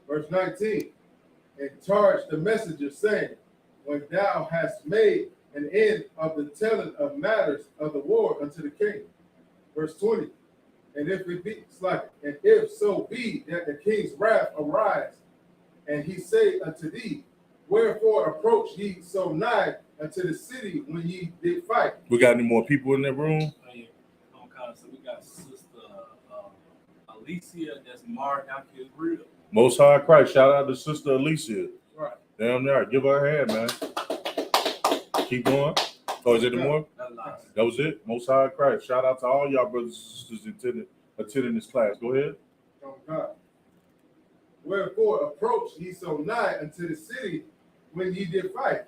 Verse 19. And charged the messenger, saying, when thou hast made an end of the telling of matters of the war unto the king. Verse 20. And if so be that the king's wrath arise, and he say unto thee, wherefore approach ye so nigh unto the city when ye did fight? We got any more people in that room? So we got Sister Alicia that's marked out his rib. Most High Christ. Shout out to Sister Alicia. Right. Down there. Give her a hand, man. Keep going. Oh, is there any more? That was it. Most High Christ. Shout out to all y'all brothers and sisters attending this class. Go ahead. Oh, God. Wherefore approach ye so nigh unto the city when ye did fight?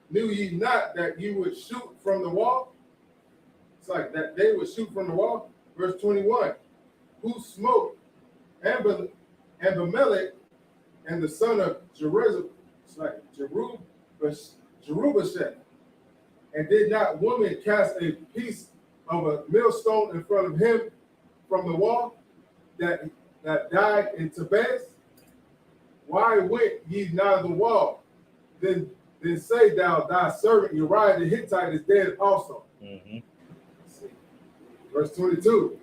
Knew ye not that you would shoot from the wall? It's like that they would shoot from the wall. Verse 21. Who smote Abimelech and the son of Jerubbaal, and did not woman cast a piece of a millstone in front of him from the wall that died in Tebez? Why went ye not the wall? Then say thou, thy servant Uriah the Hittite is dead also. Mm-hmm. Verse 22.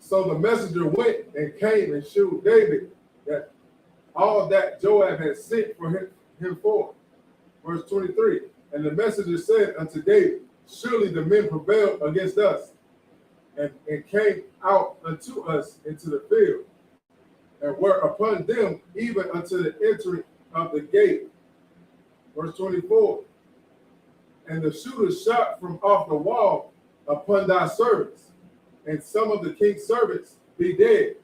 So the messenger went and came and shewed David that all that Joab had sent for him for. Verse 23. And the messenger said unto David, surely the men prevailed against us, and came out unto us into the field, and were upon them even unto the entering of the gate. Verse 24. And the shooters shot from off the wall upon thy servants, and some of the king's servants be dead,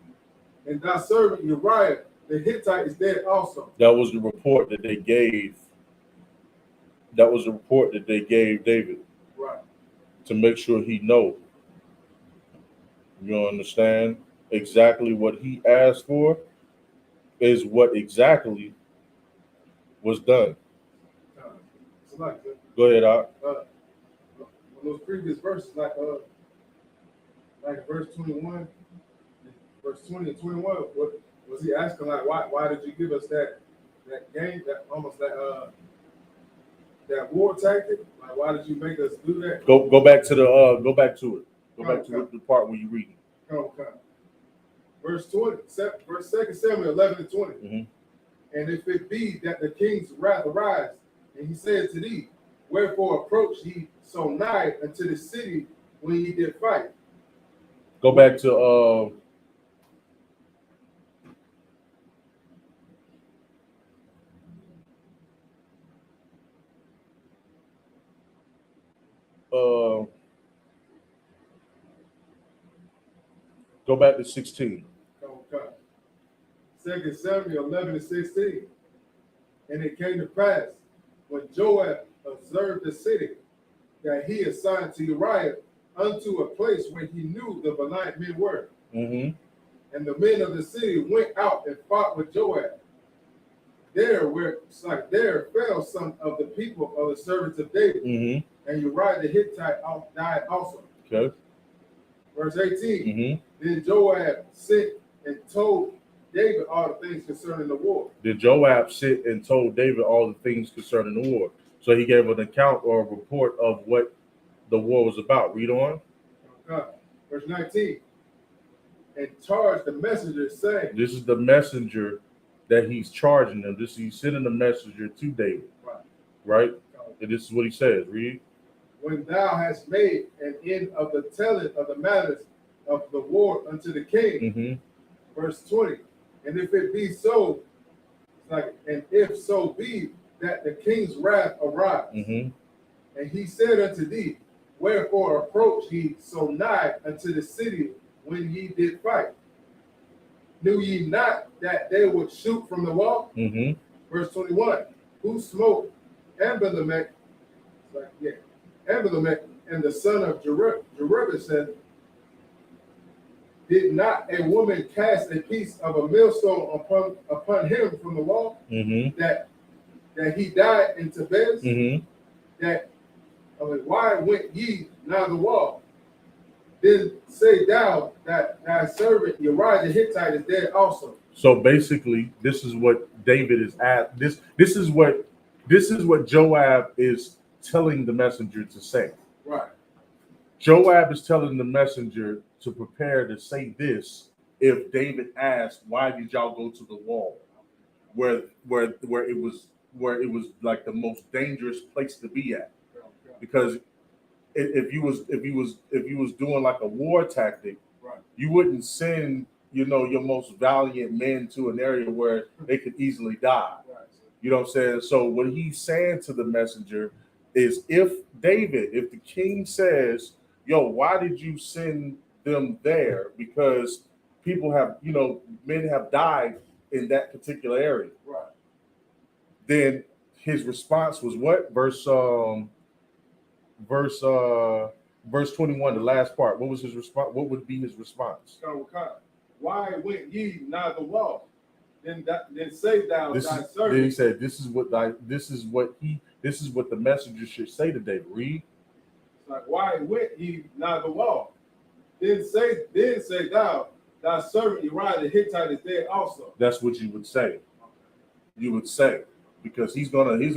and thy servant Uriah the Hittite is dead also. That was the report that they gave. That was the report that they gave David. Right. To make sure he know. You understand? Exactly what he asked for is what exactly was done. Go ahead, Doc. Those previous verses, like verse 21, verse 20 and 21, what was he asking? Like, why did you give us that game? That almost that that war tactic? Like, why did you make us do that? Go back to the go back to it. Go back to the part where you read it. Okay. Verse 20, verse 2 Samuel 11 and 20. Mm-hmm. And if it be that the king's wrath arise, and he said to thee, wherefore approach ye so nigh unto the city when ye did fight? Go back to go back to 16. Okay. 2 Samuel 11 and 16. And it came to pass, when Joab observed the city, that he assigned to Uriah unto a place where he knew the valiant men were. Mm-hmm. And the men of the city went out and fought with Joab. There fell some of the people of the servants of David, Mm-hmm. and Uriah the Hittite died also. Okay. Verse 18. Mm-hmm. Then Joab sent and told David all the things concerning the war. Did Joab sit and told David all the things concerning the war? So he gave an account or a report of what the war was about. Read on. Okay. Verse 19. And charged the messenger, saying, This is the messenger that he's charging them. He's sending a messenger to David. Right? And this is what he says. Read. When thou hast made an end of the telling of the matters of the war unto the king. Mm-hmm. Verse 20. And if it be so, and if so be that the king's wrath arise, Mm-hmm. and he said unto thee, wherefore approach ye so nigh unto the city when ye did fight? Knew ye not that they would shoot from the wall? Mm-hmm. Verse 21. Who smote Ambilamech, Ambilamech and the son of Jerubbesheth? Did not a woman cast a piece of a millstone upon him from the wall? Mm-hmm. That he died in Tebez? Mm-hmm. Why went ye nigh the wall? Then say thou that thy servant Uriah the Hittite is dead also. So basically, this is what David is at. This is what Joab is telling the messenger to say. Right. Joab is telling the messenger to prepare to say this if David asked, why did y'all go to the wall? Where it was like the most dangerous place to be at. Because if you was doing like a war tactic, right, you wouldn't send your most valiant men to an area where they could easily die. Right. You know what I'm saying? So what he's saying to the messenger is, if the king says, yo, why did you send them there? Because people have, men have died in that particular area. Right. Then his response was what? Verse 21, the last part. What was his response? What would be his response? Why went ye nigh the wall? Then say thou thy servant. Then he said, this is what the messenger should say to David. Read. It's like, why went ye nigh the wall? Then say thou thy servant Uriah the Hittite is dead also. That's what you would say. You would say, because David is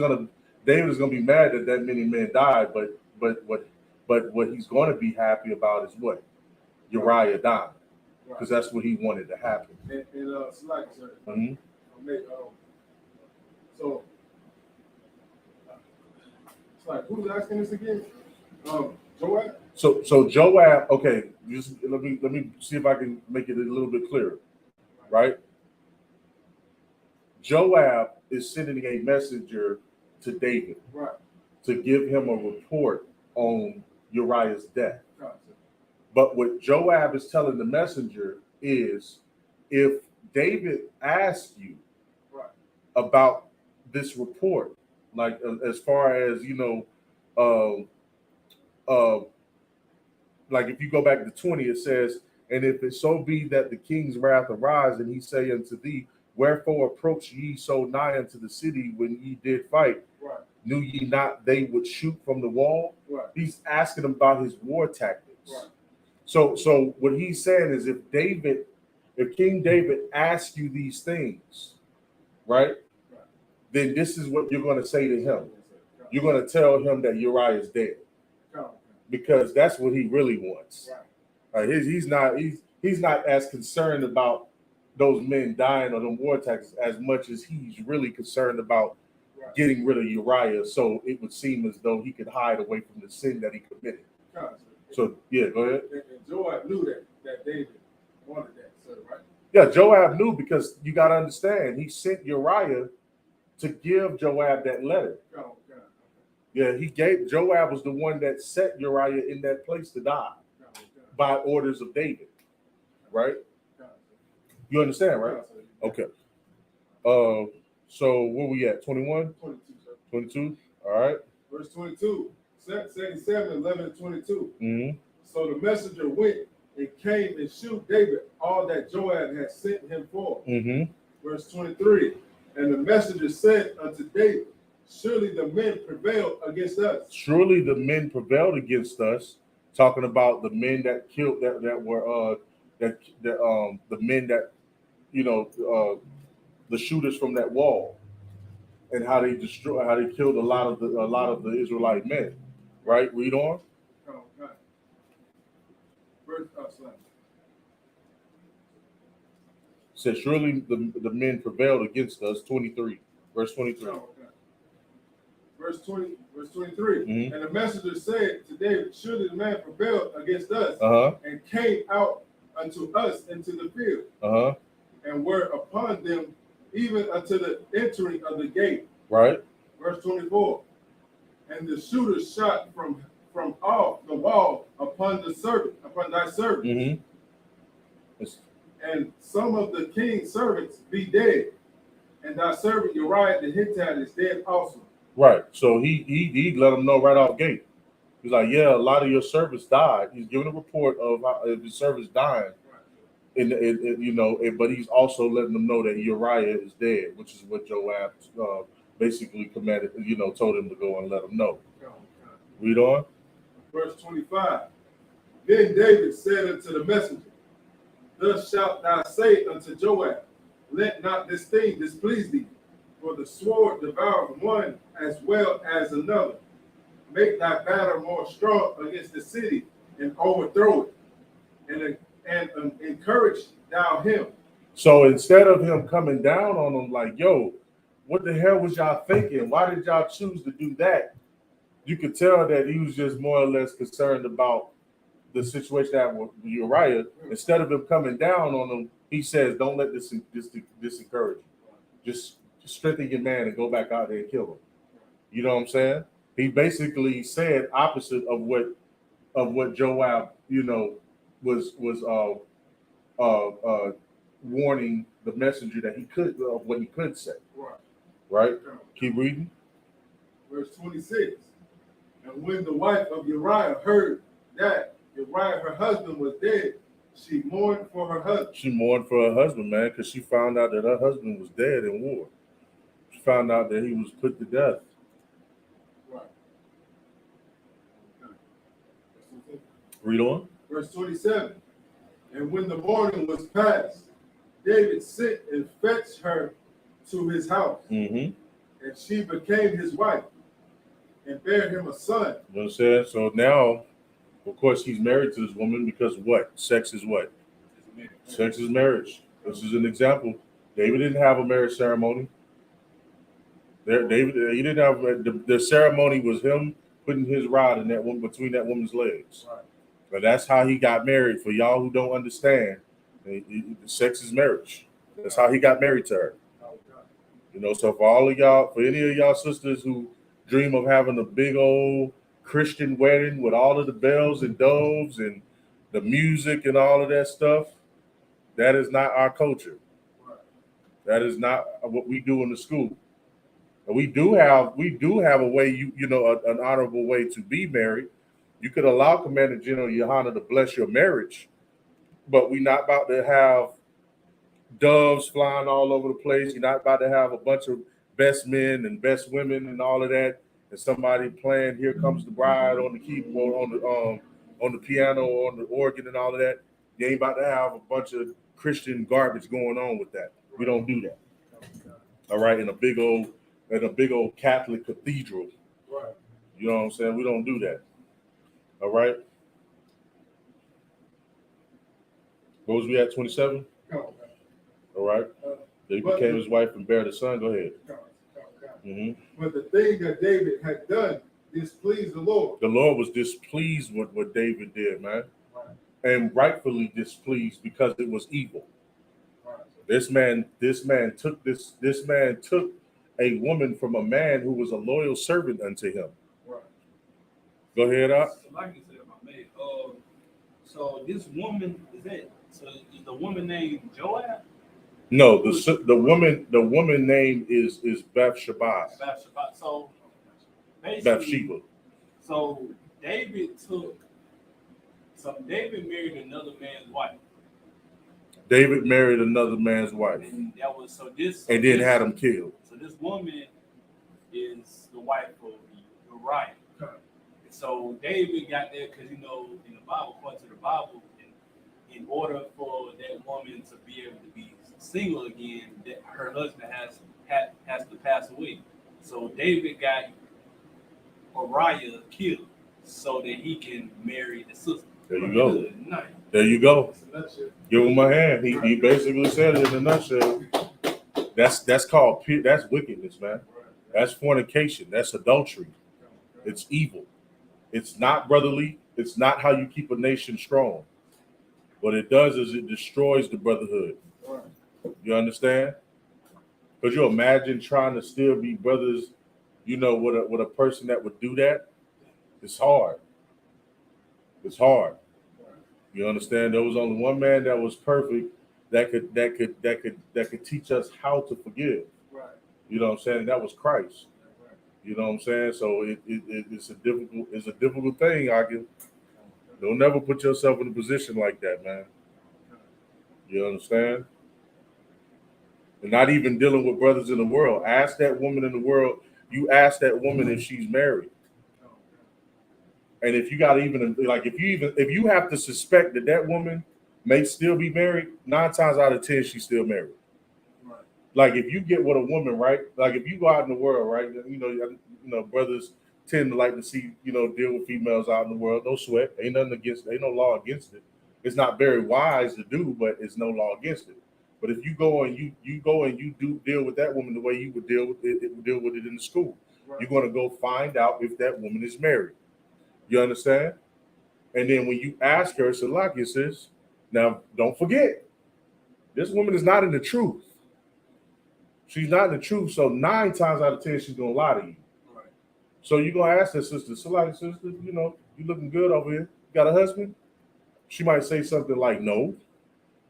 gonna be mad that many men died, but what he's gonna be happy about is what? Uriah died. Because that's what he wanted to happen. And select, sir. Mm-hmm. So it's like, who's asking this again? Joab? So Joab, okay, just let me see if I can make it a little bit clearer. Right? Joab is sending a messenger to David, right, to give him a report on Uriah's death. Gotcha. But what Joab is telling the messenger is, if David asks you right, about this report, like as far as like if you go back to 20, it says, and if it so be that the king's wrath arise, and he say unto thee, wherefore approach ye so nigh unto the city when ye did fight? right, Knew ye not they would shoot from the wall? right, He's asking him about his war tactics. right. So what he's saying is, if King David asks you these things, right, then this is what you're going to say to him. you're going to tell him that Uriah is dead, because that's what he really wants. He's not as concerned about those men dying or the war taxes as much as he's really concerned about getting rid of Uriah, so it would seem as though he could hide away from the sin that he committed. So yeah, go ahead. And Joab knew that David wanted that, so right? Yeah, Joab knew, because you got to understand, he sent Uriah to give Joab that letter. Yeah, Joab was the one that set Uriah in that place to die by orders of David, right? You understand, right? Okay. So where we at? 21? 22? All right. Verse 22, 77, 11, and 22. Mm-hmm. So the messenger went and came and shewed David all that Joab had sent him for. Mm-hmm. Verse 23, and the messenger said unto David, surely the men prevailed against us. Surely the men prevailed against us. Talking about the men that killed the men that, the shooters from that wall, and how they killed a lot of the Israelite men. Right? Read on. Okay. Verse Says surely the men prevailed against us. 23. Verse 23. Okay. Verse 23. Mm-hmm. And the messenger said to David, surely the man prevailed against us, and came out unto us into the field, and were upon them even unto the entering of the gate. Right. Verse 24. And the shooters shot from off the wall upon thy servant. Mm-hmm. And some of the king's servants be dead, and thy servant Uriah the Hittite is dead also. Right. So he let them know right off gate. He's like, yeah, a lot of your servants died. He's giving a report of his servants dying, but he's also letting them know that Uriah is dead, which is what Joab basically commanded, told him to go and let him know. Read on. Verse 25. Then David said unto the messenger, thus shalt thou say unto Joab, let not this thing displease thee, for the sword devoureth one as well as another. Make thy battle more strong against the city, and overthrow it, and encourage thou him. So instead of him coming down on them like, yo, what the hell was y'all thinking? Why did y'all choose to do that? You could tell that he was just more or less concerned about the situation that with Uriah. Instead of him coming down on them, he says, don't let this encourage you. Just strengthen your man and go back out there and kill him. You know what I'm saying? He basically said opposite of what Joab, was warning the messenger that he could what he could say. Right? Keep reading. Verse 26. And when the wife of Uriah heard that Uriah, her husband, was dead, she mourned for her husband. She mourned for her husband, man, because she found out that her husband was dead in war. She found out that he was put to death. Right. Read on. Verse 27. And when the morning was past, David sent and fetched her to his house, and she became his wife, and bare him a son. You know what I'm saying? So now, of course, he's married to this woman because what? Sex is what? Sex is marriage. This is an example. David didn't have a marriage ceremony. He didn't have the ceremony was him putting his rod in that one between that woman's legs. Right. But that's how he got married. For y'all who don't understand, sex is marriage. That's how he got married to her. So for all of y'all, for any of y'all sisters who dream of having a big old Christian wedding with all of the bells and doves and the music and all of that stuff, that is not our culture. That is not what we do in the school. And we do have a way, an honorable way to be married. You could allow Commander General Yohana to bless your marriage, but we're not about to have doves flying all over the place. You're not about to have a bunch of best men and best women and all of that, and somebody playing "Here Comes the Bride" on the keyboard, on the piano, or on the organ, and all of that. You ain't about to have a bunch of Christian garbage going on with that. We don't do that. All right, in a big old Catholic cathedral, Right. You know what I'm saying? We don't do that. All right. What was we at? 27? All right. He became his wife and bare the son. Go ahead. But the thing that David had done displeased the Lord. The Lord was displeased with what David did, man. Right. And rightfully displeased because it was evil. Right. This man took a woman from a man who was a loyal servant unto him. Right. Go ahead, Up. So like you said, my man. So this woman is the woman named Joab? No, the woman name is Bathsheba. Bathsheba. So basically, Bathsheba. So David married another man's wife. David married another man's wife. And that was and then had him killed. So this woman is the wife of Uriah. And so David got there because in the Bible, according to the Bible, in order for that woman to be able to be single again, that her husband has to pass away. So David got Uriah killed so that he can marry the sister. There you go. There you go. Give him my hand. He basically said it in a nutshell. That's called that's wickedness, man. That's fornication. That's adultery. It's evil. It's not brotherly. It's not how you keep a nation strong. What it does is it destroys the brotherhood. You understand? Could you imagine trying to still be brothers, with a person that would do that? It's hard. It's hard. You understand? There was only one man that was perfect that could teach us how to forgive. Right. You know what I'm saying? And that was Christ. You know what I'm saying? So it's a difficult thing, Don't never put yourself in a position like that, man. You understand? And not even dealing with brothers in the world. Ask that woman in the world. You ask that woman if she's married. And if you got if you have to suspect that woman may still be married, 9 times out of 10 she's still married. Right. Like if you get with a woman, right? Like if you go out in the world, right? Brothers tend to like to see, deal with females out in the world. No sweat. Ain't no law against it. It's not very wise to do, but it's no law against it. But if you go and you do deal with that woman the way you would deal with it in the school, right. You're going to go find out if that woman is married. You understand? And then when you ask her, Salakia sis, now don't forget, this woman is not in the truth. She's not in the truth. So 9 times out of 10, she's going to lie to you. Right. So you're going to ask her sister, Salakia sister, you looking good over here. You got a husband? She might say something like no.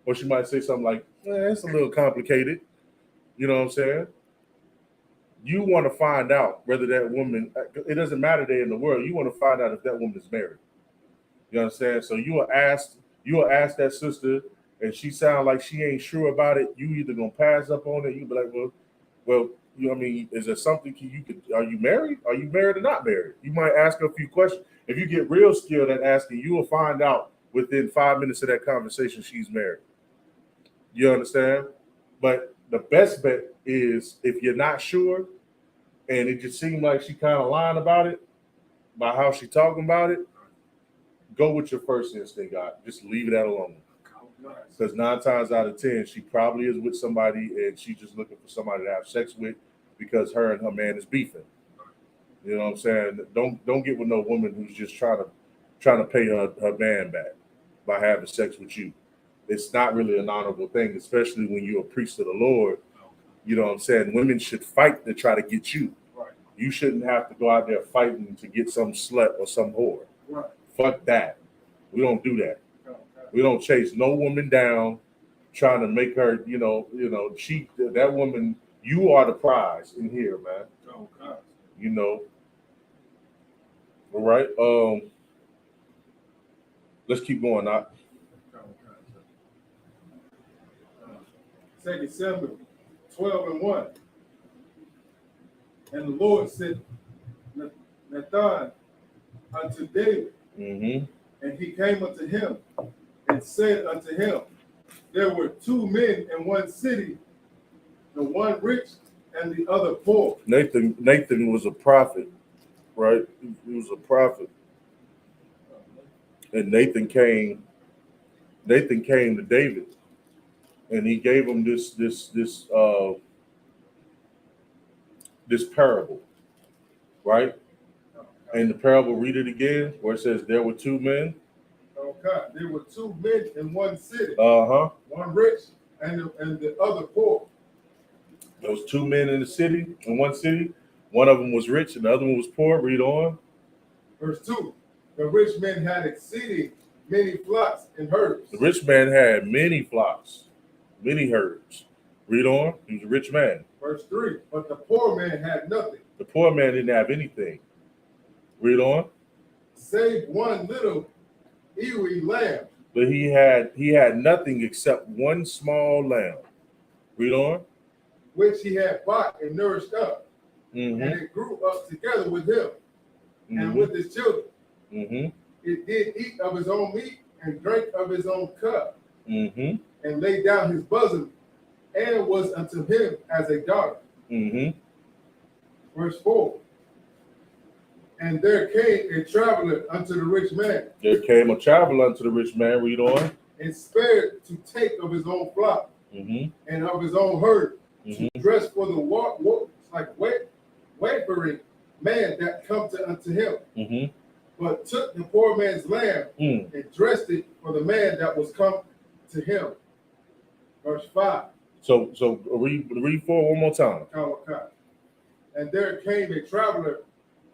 Or she might say something like, it's a little complicated. You know what I'm saying? You want to find out whether that woman, it doesn't matter they're in the world, you want to find out if that woman is married. You understand? So you will ask that sister, and she sound like she ain't sure about it. You either gonna pass up on it, you be like, well, is there something are you married? Are you married or not married? You might ask her a few questions. If you get real skilled at asking, you will find out within 5 minutes of that conversation she's married. You understand? But the best bet is if you're not sure and it just seems like she kind of lying about it, by how she talking about it, go with your first instinct, God. Just leave that alone. Because 9 times out of 10, she probably is with somebody and she's just looking for somebody to have sex with because her and her man is beefing. You know what I'm saying? Don't get with no woman who's just trying to pay her man back by having sex with you. It's not really an honorable thing, especially when you're a priest of the Lord. You know what I'm saying? Women should fight to try to get you. Right. You shouldn't have to go out there fighting to get some slut or some whore. Right. Fuck that. We don't do that. Okay. We don't chase no woman down trying to make her, that woman, you are the prize in here, man. Okay. All right. Let's keep going now. 2 Samuel 12:1. And the Lord said, Nataza unto David, and he came unto him and said unto him, there were 2 men in one city, the one rich and the other poor. Nathan was a prophet right? He was a prophet. And Nathan came to David, and he gave him this parable, right? And the parable, read it again, where it says there were two men. Okay, there were two men in one city. One rich and the other poor. There was two men in one city. One of them was rich and the other one was poor. Read on. Verse 2. The rich man had exceeding many flocks and herds. The rich man had many flocks, many herds. Read on. He was a rich man. Verse 3. But the poor man had nothing. The poor man didn't have anything. Read on. Save one little ewe lamb. But he had nothing except one small lamb. Read on. Which he had bought and nourished up. Mm-hmm. And it grew up together with him and with his children. Mm-hmm. It did eat of his own meat and drank of his own cup. Mm-hmm. And laid down his bosom and was unto him as a daughter. Mm-hmm. Verse 4. And there came a traveler unto the rich man. There came a traveler unto the rich man. Read on. And spared to take of his own flock and of his own herd to dress for the wavering man that come unto him. But took the poor man's lamb and dressed it for the man that was come to him. Verse 5. So read 4 one more time. And there came a traveler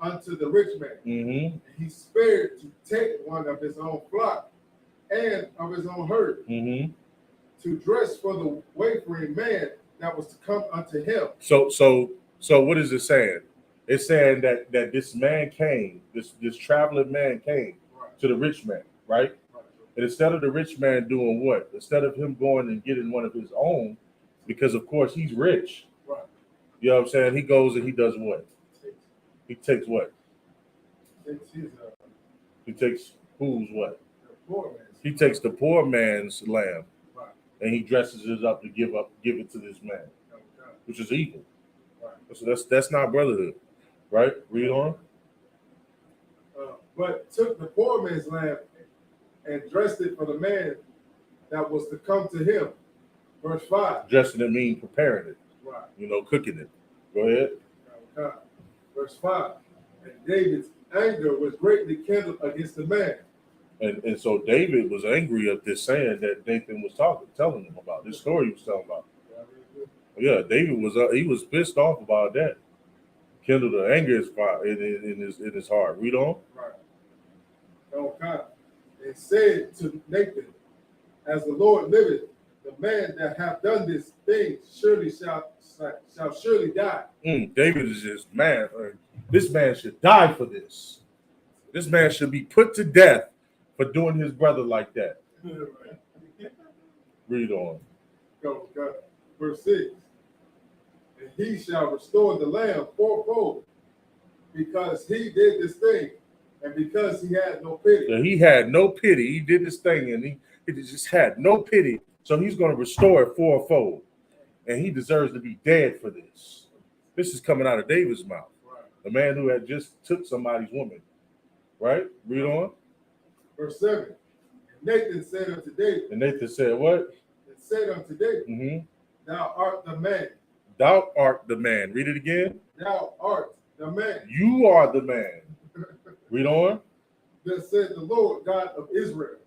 unto the rich man. Mm-hmm. He spared to take one of his own flock and of his own herd to dress for the wavering man that was to come unto him. So what is it saying? It's saying that this man came, this traveling man came to the rich man, right? And instead of the rich man doing what? Instead of him going and getting one of his own, because of course he's rich. Right. You know what I'm saying? He goes and he does what? He takes what? He takes who's what? He takes the poor man's lamb, and he dresses it up to give it to this man, which is evil. So that's not brotherhood, right? Read on. But took the poor man's lamb and dressed it for the man that was to come to him. Verse 5. Dressing it means preparing it. Right. You know, cooking it. Go ahead. Okay. Verse 5. And David's anger was greatly kindled against the man. And so David was angry at this saying that Nathan was telling him about. This story he was telling about. Yeah, David was pissed off about that. Kindled the anger in his heart. Read on. Right. Okay. And said to Nathan, as the Lord liveth, the man that hath done this thing surely shall surely die. David is just man. This man should die for this. This man should be put to death for doing his brother like that. Read on. Go. Verse 6. And he shall restore the lamb fourfold, because he did this thing, and because he had no pity. So he had no pity. He did this thing, and he just had no pity. So he's going to restore it fourfold, and he deserves to be dead for this. This is coming out of David's mouth, the man who had just took somebody's woman. Right? Read on. Verse 7. And Nathan said unto David. And Nathan said what? And said unto David, Thou art the man. Thou art the man. Read it again. Thou art the man. You are the man. Read on. Thus said the Lord God of Israel.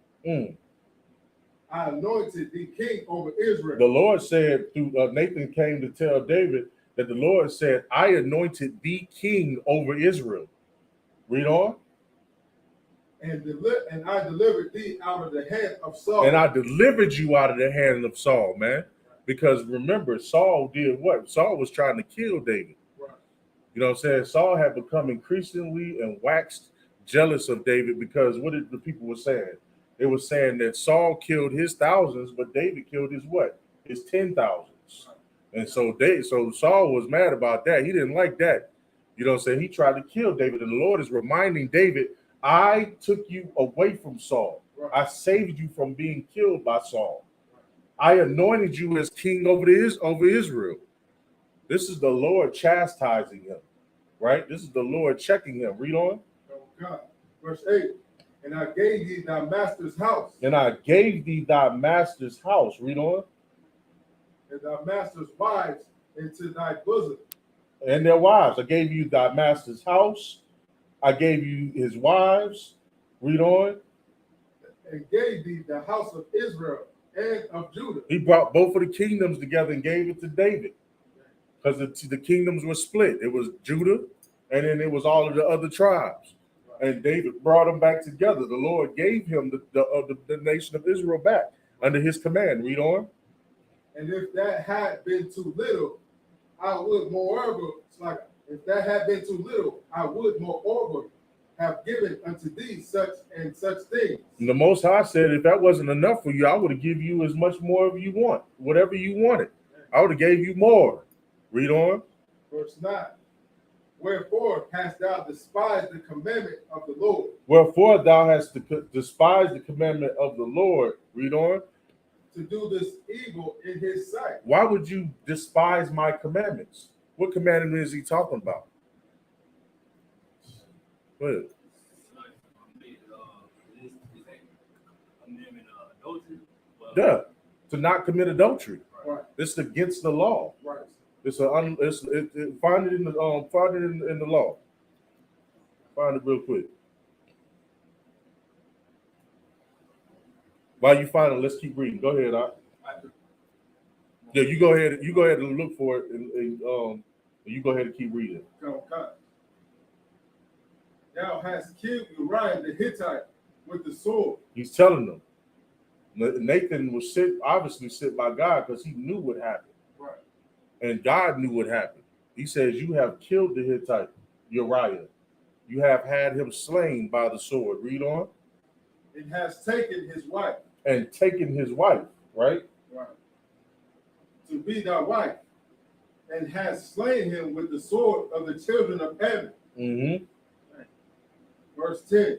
I anointed thee king over Israel. The Lord said through Nathan came to tell David that the Lord said, I anointed thee king over Israel. Read on. And I delivered thee out of the hand of Saul. And I delivered you out of the hand of Saul, man. Because remember, Saul did what? Saul was trying to kill David. Right. You know what I'm saying? Saul had become increasingly and waxed jealous of David because what did the people were saying? They were saying that Saul killed his thousands, but David killed his what? His 10,000s. And so Saul was mad about that. He didn't like that. You know what I'm saying? He tried to kill David. And the Lord is reminding David, I took you away from Saul. Right. I saved you from being killed by Saul. I anointed you as king over Israel. This is the Lord chastising him. right? This is the Lord checking him. Read on. Oh God. Verse 8. And I gave thee thy master's house. And I gave thee thy master's house. Read on. And thy master's wives into thy bosom. And their wives. I gave you thy master's house. I gave you his wives. Read on. And gave thee the house of Israel and of Judah. He brought both of the kingdoms together and gave it to David. Because the kingdoms were split. It was Judah, and then it was all of the other tribes. And David brought them back together. The Lord gave him the nation of Israel back under his command. Read on. And if that had been too little, I would moreover, it's like, if that had been too little, I would moreover have given unto thee such and such things. And the Most High said, if that wasn't enough for you, I would have given you as much more as you want, whatever you wanted. I would have gave you more. Read on. Verse 9. Wherefore hast thou despised the commandment of the Lord? Wherefore thou hast despised the commandment of the Lord. Read on. To do this evil in his sight. Why would you despise my commandments? What commandment is he talking about? Go ahead. Yeah, to not commit adultery. Right. It's against the law. Right. Find it in the in the law. Find it real quick. While you find it, let's keep reading. Go ahead, Yeah, you go ahead. You go ahead and look for it, and you go ahead and keep reading. Okay. Thou hast killed Uriah the Hittite with the sword. He's telling them. Nathan was obviously sent by God because he knew what happened. Right. And God knew what happened. He says, you have killed the Hittite, Uriah. You have had him slain by the sword. Read on. And has taken his wife. And taken his wife, right? Right. To be thy wife. And has slain him with the sword of the children of heaven. Mm-hmm. Verse 10.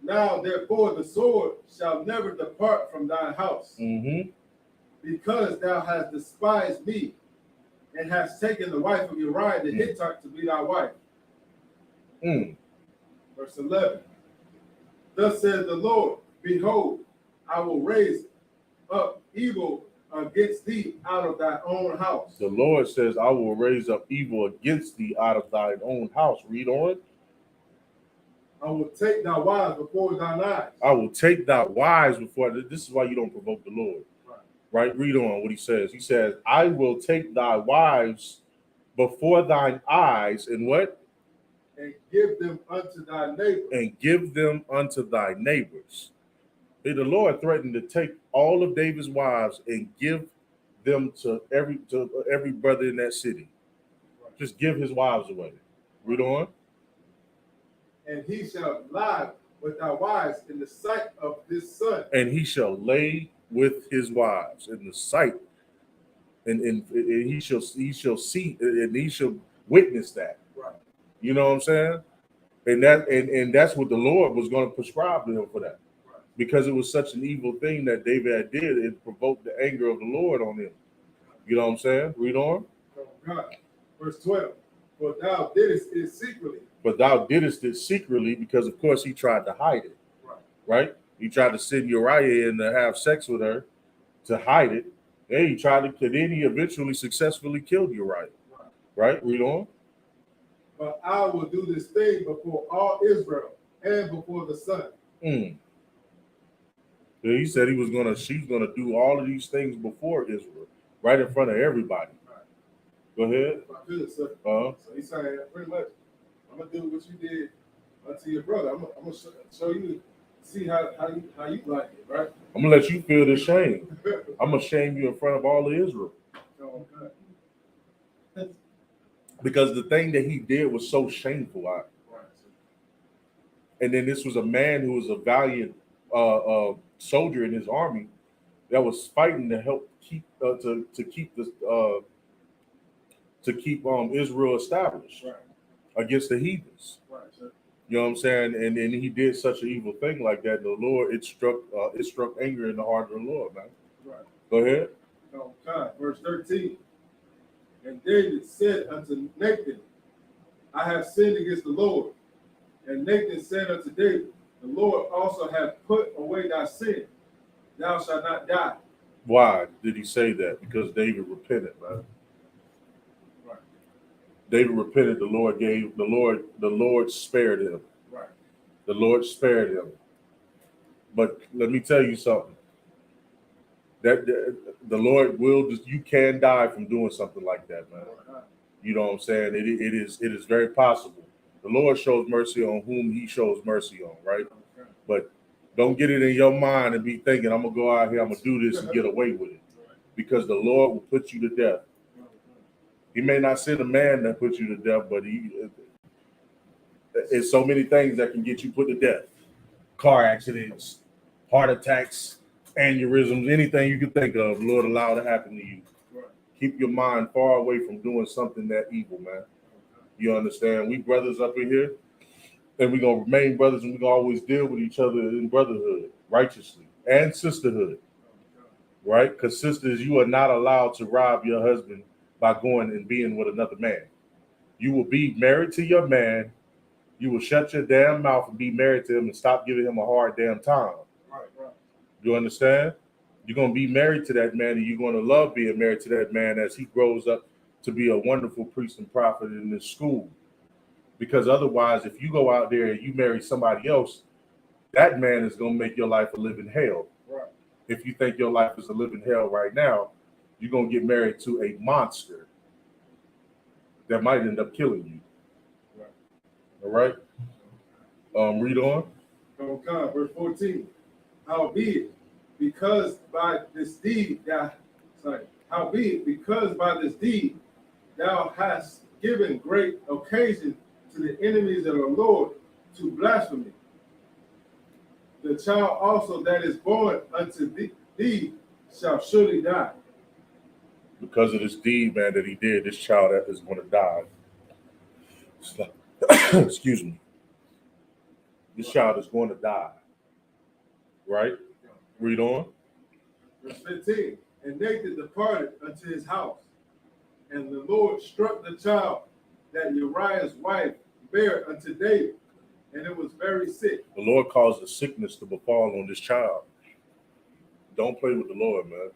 Now, therefore, the sword shall never depart from thy house, because thou hast despised me, and hast taken the wife of Uriah the Hittite to be thy wife. Verse 11. Thus says the Lord, behold, I will raise up evil against thee out of thy own house. The Lord says, I will raise up evil against thee out of thine own house. Read on. I will take thy wives before thine eyes. I will take thy wives before. This is why you don't provoke the Lord. Right? Read on what he says. He says, I will take thy wives before thine eyes, and what? And give them unto thy neighbors. And give them unto thy neighbors. The Lord threatened to take all of David's wives and give them to every brother in that city. Just give his wives away. Read on. And he shall lie with thy wives in the sight of his son. And he shall lay with his wives in the sight, and he shall see, and he shall witness that. Right. You know what I'm saying? And that's what the Lord was going to prescribe to him for that. Right. Because it was such an evil thing that David had did, it provoked the anger of the Lord on him. You know what I'm saying? Read on. Oh God. Verse 12. For thou didst it secretly. But thou didst it secretly, because of course he tried to hide it. Right? He tried to send Uriah in to have sex with her to hide it. Then he eventually successfully killed Uriah. Right? Read on. But I will do this thing before all Israel and before the sun. He said she's gonna do all of these things before Israel, right in front of everybody. Go ahead. So he's saying pretty much, I'm gonna do what you did to your brother. I'm gonna show you, see how you like it, right? I'm gonna let you feel the shame. I'm gonna shame you in front of all of Israel. Oh, okay. Because the thing that he did was so shameful. And then this was a man who was a valiant soldier in his army that was fighting to help keep Israel established against the heathens. You know what I'm saying? And then he did such an evil thing like that. The Lord, it struck anger in the heart of the Lord, man. Go ahead. Oh God, verse 13. And David said unto Nathan, I have sinned against the Lord. And Nathan said unto David, the Lord also hath put away thy sin. Thou shalt not die. Why did he say that? Because David repented, man. Right. David repented. The Lord spared him. Right. The Lord spared him. But let me tell you something. That the Lord will just, you can die from doing something like that, man. You know what I'm saying? It is very possible. The Lord shows mercy on whom he shows mercy on, right? But don't get it in your mind and be thinking, I'm gonna go out here, I'm gonna do this and get away with it. Because the Lord will put you to death. He may not send a man that puts you to death, but it's so many things that can get you put to death. Car accidents, heart attacks, aneurysms, anything you can think of, Lord allow to happen to you. Keep your mind far away from doing something that evil, man. You understand? We brothers up in here, and we're going to remain brothers, and we're going to always deal with each other in brotherhood, righteously, and sisterhood, right? Because sisters, you are not allowed to rob your husband by going and being with another man. You will be married to your man. You will shut your damn mouth and be married to him and stop giving him a hard damn time. Right. You understand? You're going to be married to that man, and you're going to love being married to that man as he grows up to be a wonderful priest and prophet in this school. Because otherwise, if you go out there and you marry somebody else, that man is going to make your life a living hell. Right. If you think your life is a living hell right now, you're going to get married to a monster that might end up killing you. Right. All right? Read on. Okay, verse 14. Howbeit, because by this deed thou hast given great occasion to the enemies of the Lord to blaspheme. The child also that is born unto thee shall surely die. Because of this deed, man, that he did, this child that is going to die. Excuse me. This child is going to die. Right? Read on. Verse 15. And Nathan departed unto his house, and the Lord struck the child that Uriah's wife bare unto David, and it was very sick. The Lord caused a sickness to befall on this child. Don't play with the Lord, man.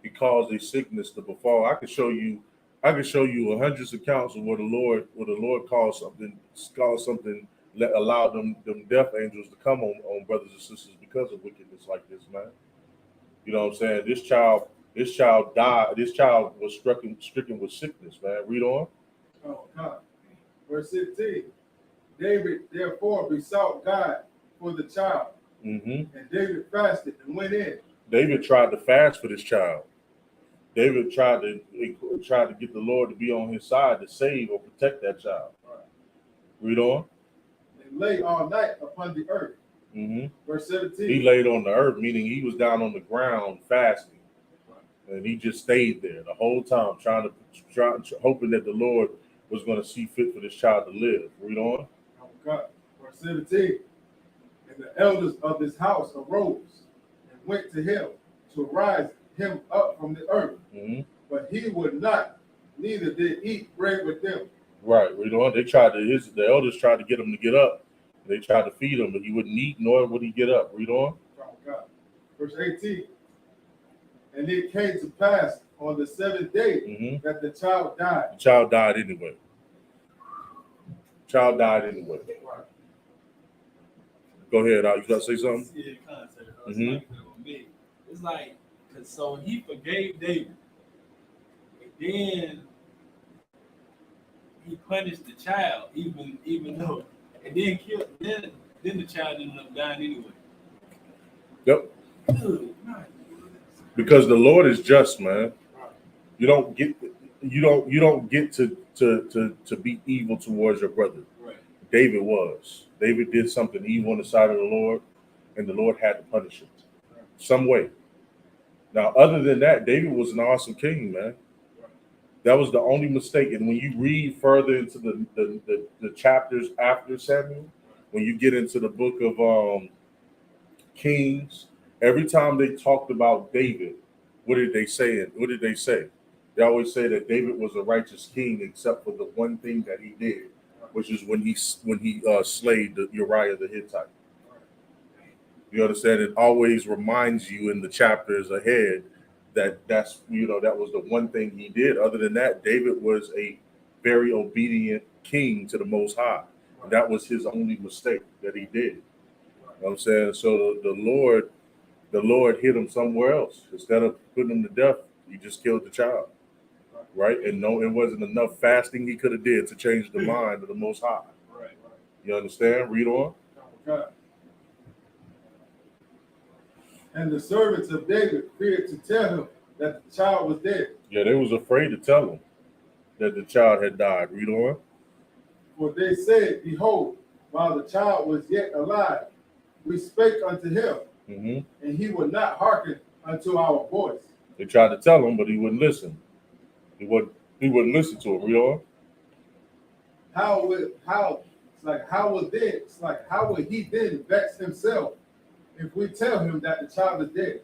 He caused a sickness to befall. I could show you hundreds of accounts of where the Lord caused something that allowed them death angels to come on brothers and sisters because of wickedness like this, man. You know what I'm saying? This child died. This child was stricken with sickness, man. Read on. Oh, God. Verse 16. David therefore besought God for the child, and David fasted and went in. David tried to fast for this child. David tried to get the Lord to be on his side to save or protect that child. Right. Read on. And lay all night upon the earth. Verse 17. He laid on the earth, meaning he was down on the ground fasting. Right. And he just stayed there the whole time, hoping that the Lord was going to see fit for this child to live. Read on. Oh, God. Verse 17. And the elders of his house arose and went to him to rise him up from the earth. But he would not, neither did eat bread with them. Right, read on. The elders tried to get him to get up. They tried to feed him, but he wouldn't eat, nor would he get up. Read on. Oh, God. Verse 18. And it came to pass on the seventh day that the child died. The child died anyway. Right. Go ahead, Al. You got to say something? Yeah, concept. It's like, so he forgave David, and then he punished the child, even though, and then killed. Then the child ended up dying anyway. Yep. Because the Lord is just, man. You don't get to be evil towards your brother. Right. David was. David did something evil on the side of the Lord, and the Lord had to punish him some way. Now, other than that, David was an awesome king, man. That was the only mistake. And when you read further into the chapters after Samuel, when you get into the book of Kings, every time they talked about David, what did they say? They always say that David was a righteous king, except for the one thing that he did, which is when he slayed Uriah the Hittite. You understand? It always reminds you in the chapters ahead that that was the one thing he did. Other than that, David was a very obedient king to the Most High. And that was his only mistake that he did. You know what I'm saying? So the Lord hit him somewhere else. Instead of putting him to death, he just killed the child. Right? And no, it wasn't enough fasting he could have did to change the mind of the Most High. Right. You understand? Read on. Okay. And the servants of David feared to tell him that the child was dead. Yeah, they was afraid to tell him that the child had died. Read on. For they said, behold, while the child was yet alive, we spake unto him, and he would not hearken unto our voice. They tried to tell him, but he wouldn't listen. He wouldn't listen to him. Read on. How would he then vex himself if we tell him that the child is dead?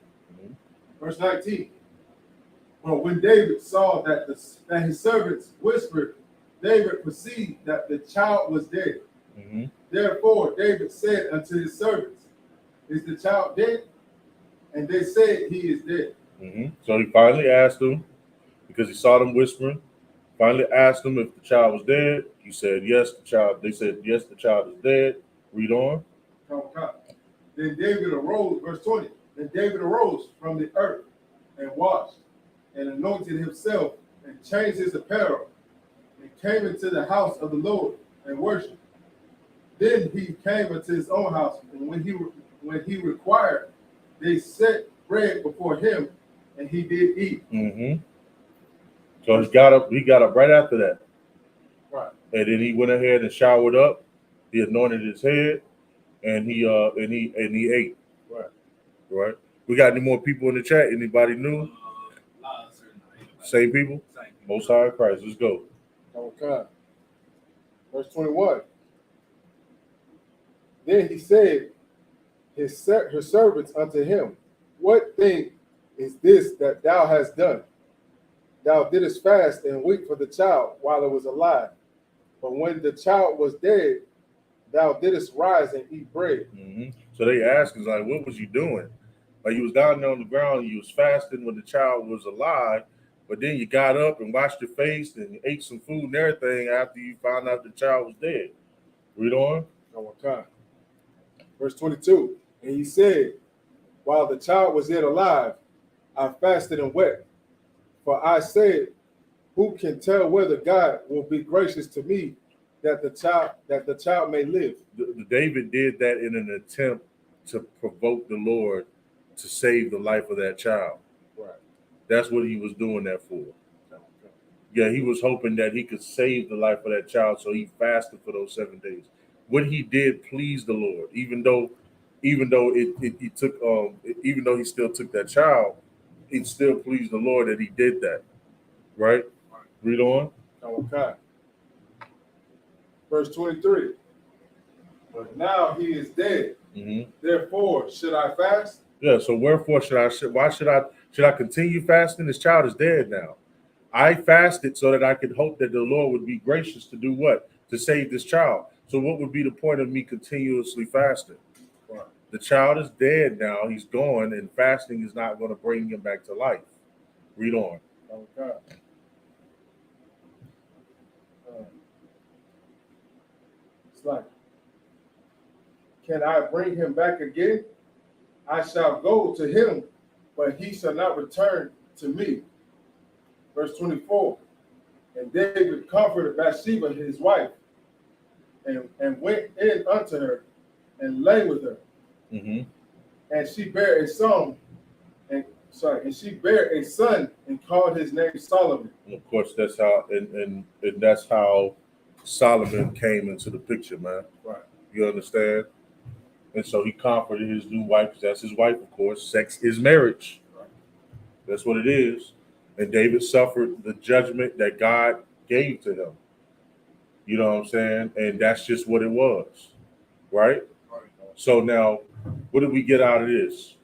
Verse 19. But when David saw that his servants whispered, David perceived that the child was dead. Therefore David said unto his servants, is the child dead? And they said, he is dead. So he finally asked them, because he saw them whispering, finally asked them if the child was dead. He said, yes, the child. They said, yes, the child is dead. Read on. Then David arose, verse 20. Then David arose from the earth and washed and anointed himself and changed his apparel and came into the house of the Lord and worshiped. Then he came into his own house, and when he required, they set bread before him, and he did eat. So he got up right after that. Right. And then he went ahead and showered up. He anointed his head, and he ate. Right. We got any more people in the chat? Anybody new? Same people? Most High Christ. Let's go. Okay. Verse 21. Then he said, his servants unto him, what thing is this that thou hast done? Thou didst fast and weep for the child while it was alive. But when the child was dead, thou didst rise and eat bread. So they asked us, like, what was you doing? Like, you was down there on the ground, you was fasting when the child was alive, but then you got up and washed your face and ate some food and everything after you found out the child was dead. Read on. Okay. Verse 22. And he said, while the child was yet alive, I fasted and wept. For I said, who can tell whether God will be gracious to me that the child may live? David did that in an attempt to provoke the Lord to save the life of that child. Right. That's what he was doing that for. Yeah, he was hoping that he could save the life of that child, so he fasted for those 7 days. What he did pleased the Lord, even though he still took that child, it still pleased the Lord that he did that. Right? Read on. Okay. Verse 23. But now he is dead. Therefore, should I fast? Yeah. So wherefore should I continue fasting? This child is dead now. I fasted so that I could hope that the Lord would be gracious to do what? To save this child. So what would be the point of me continuously fasting? Right. The child is dead now. He's gone, and fasting is not going to bring him back to life. Read on. Okay. It's like, can I bring him back again? I shall go to him, but he shall not return to me. Verse 24. And David comforted Bathsheba, his wife, and went in unto her and lay with her. And she bare a son, and she bare a son and called his name Solomon. And of course, that's how and that's how Solomon came into the picture, man. Right. You understand? And so he comforted his new wife. That's his wife, of course. Sex is marriage. Right. That's what it is. And David suffered the judgment that God gave to him. You know what I'm saying? And that's just what it was. Right? So now, what did we get out of this?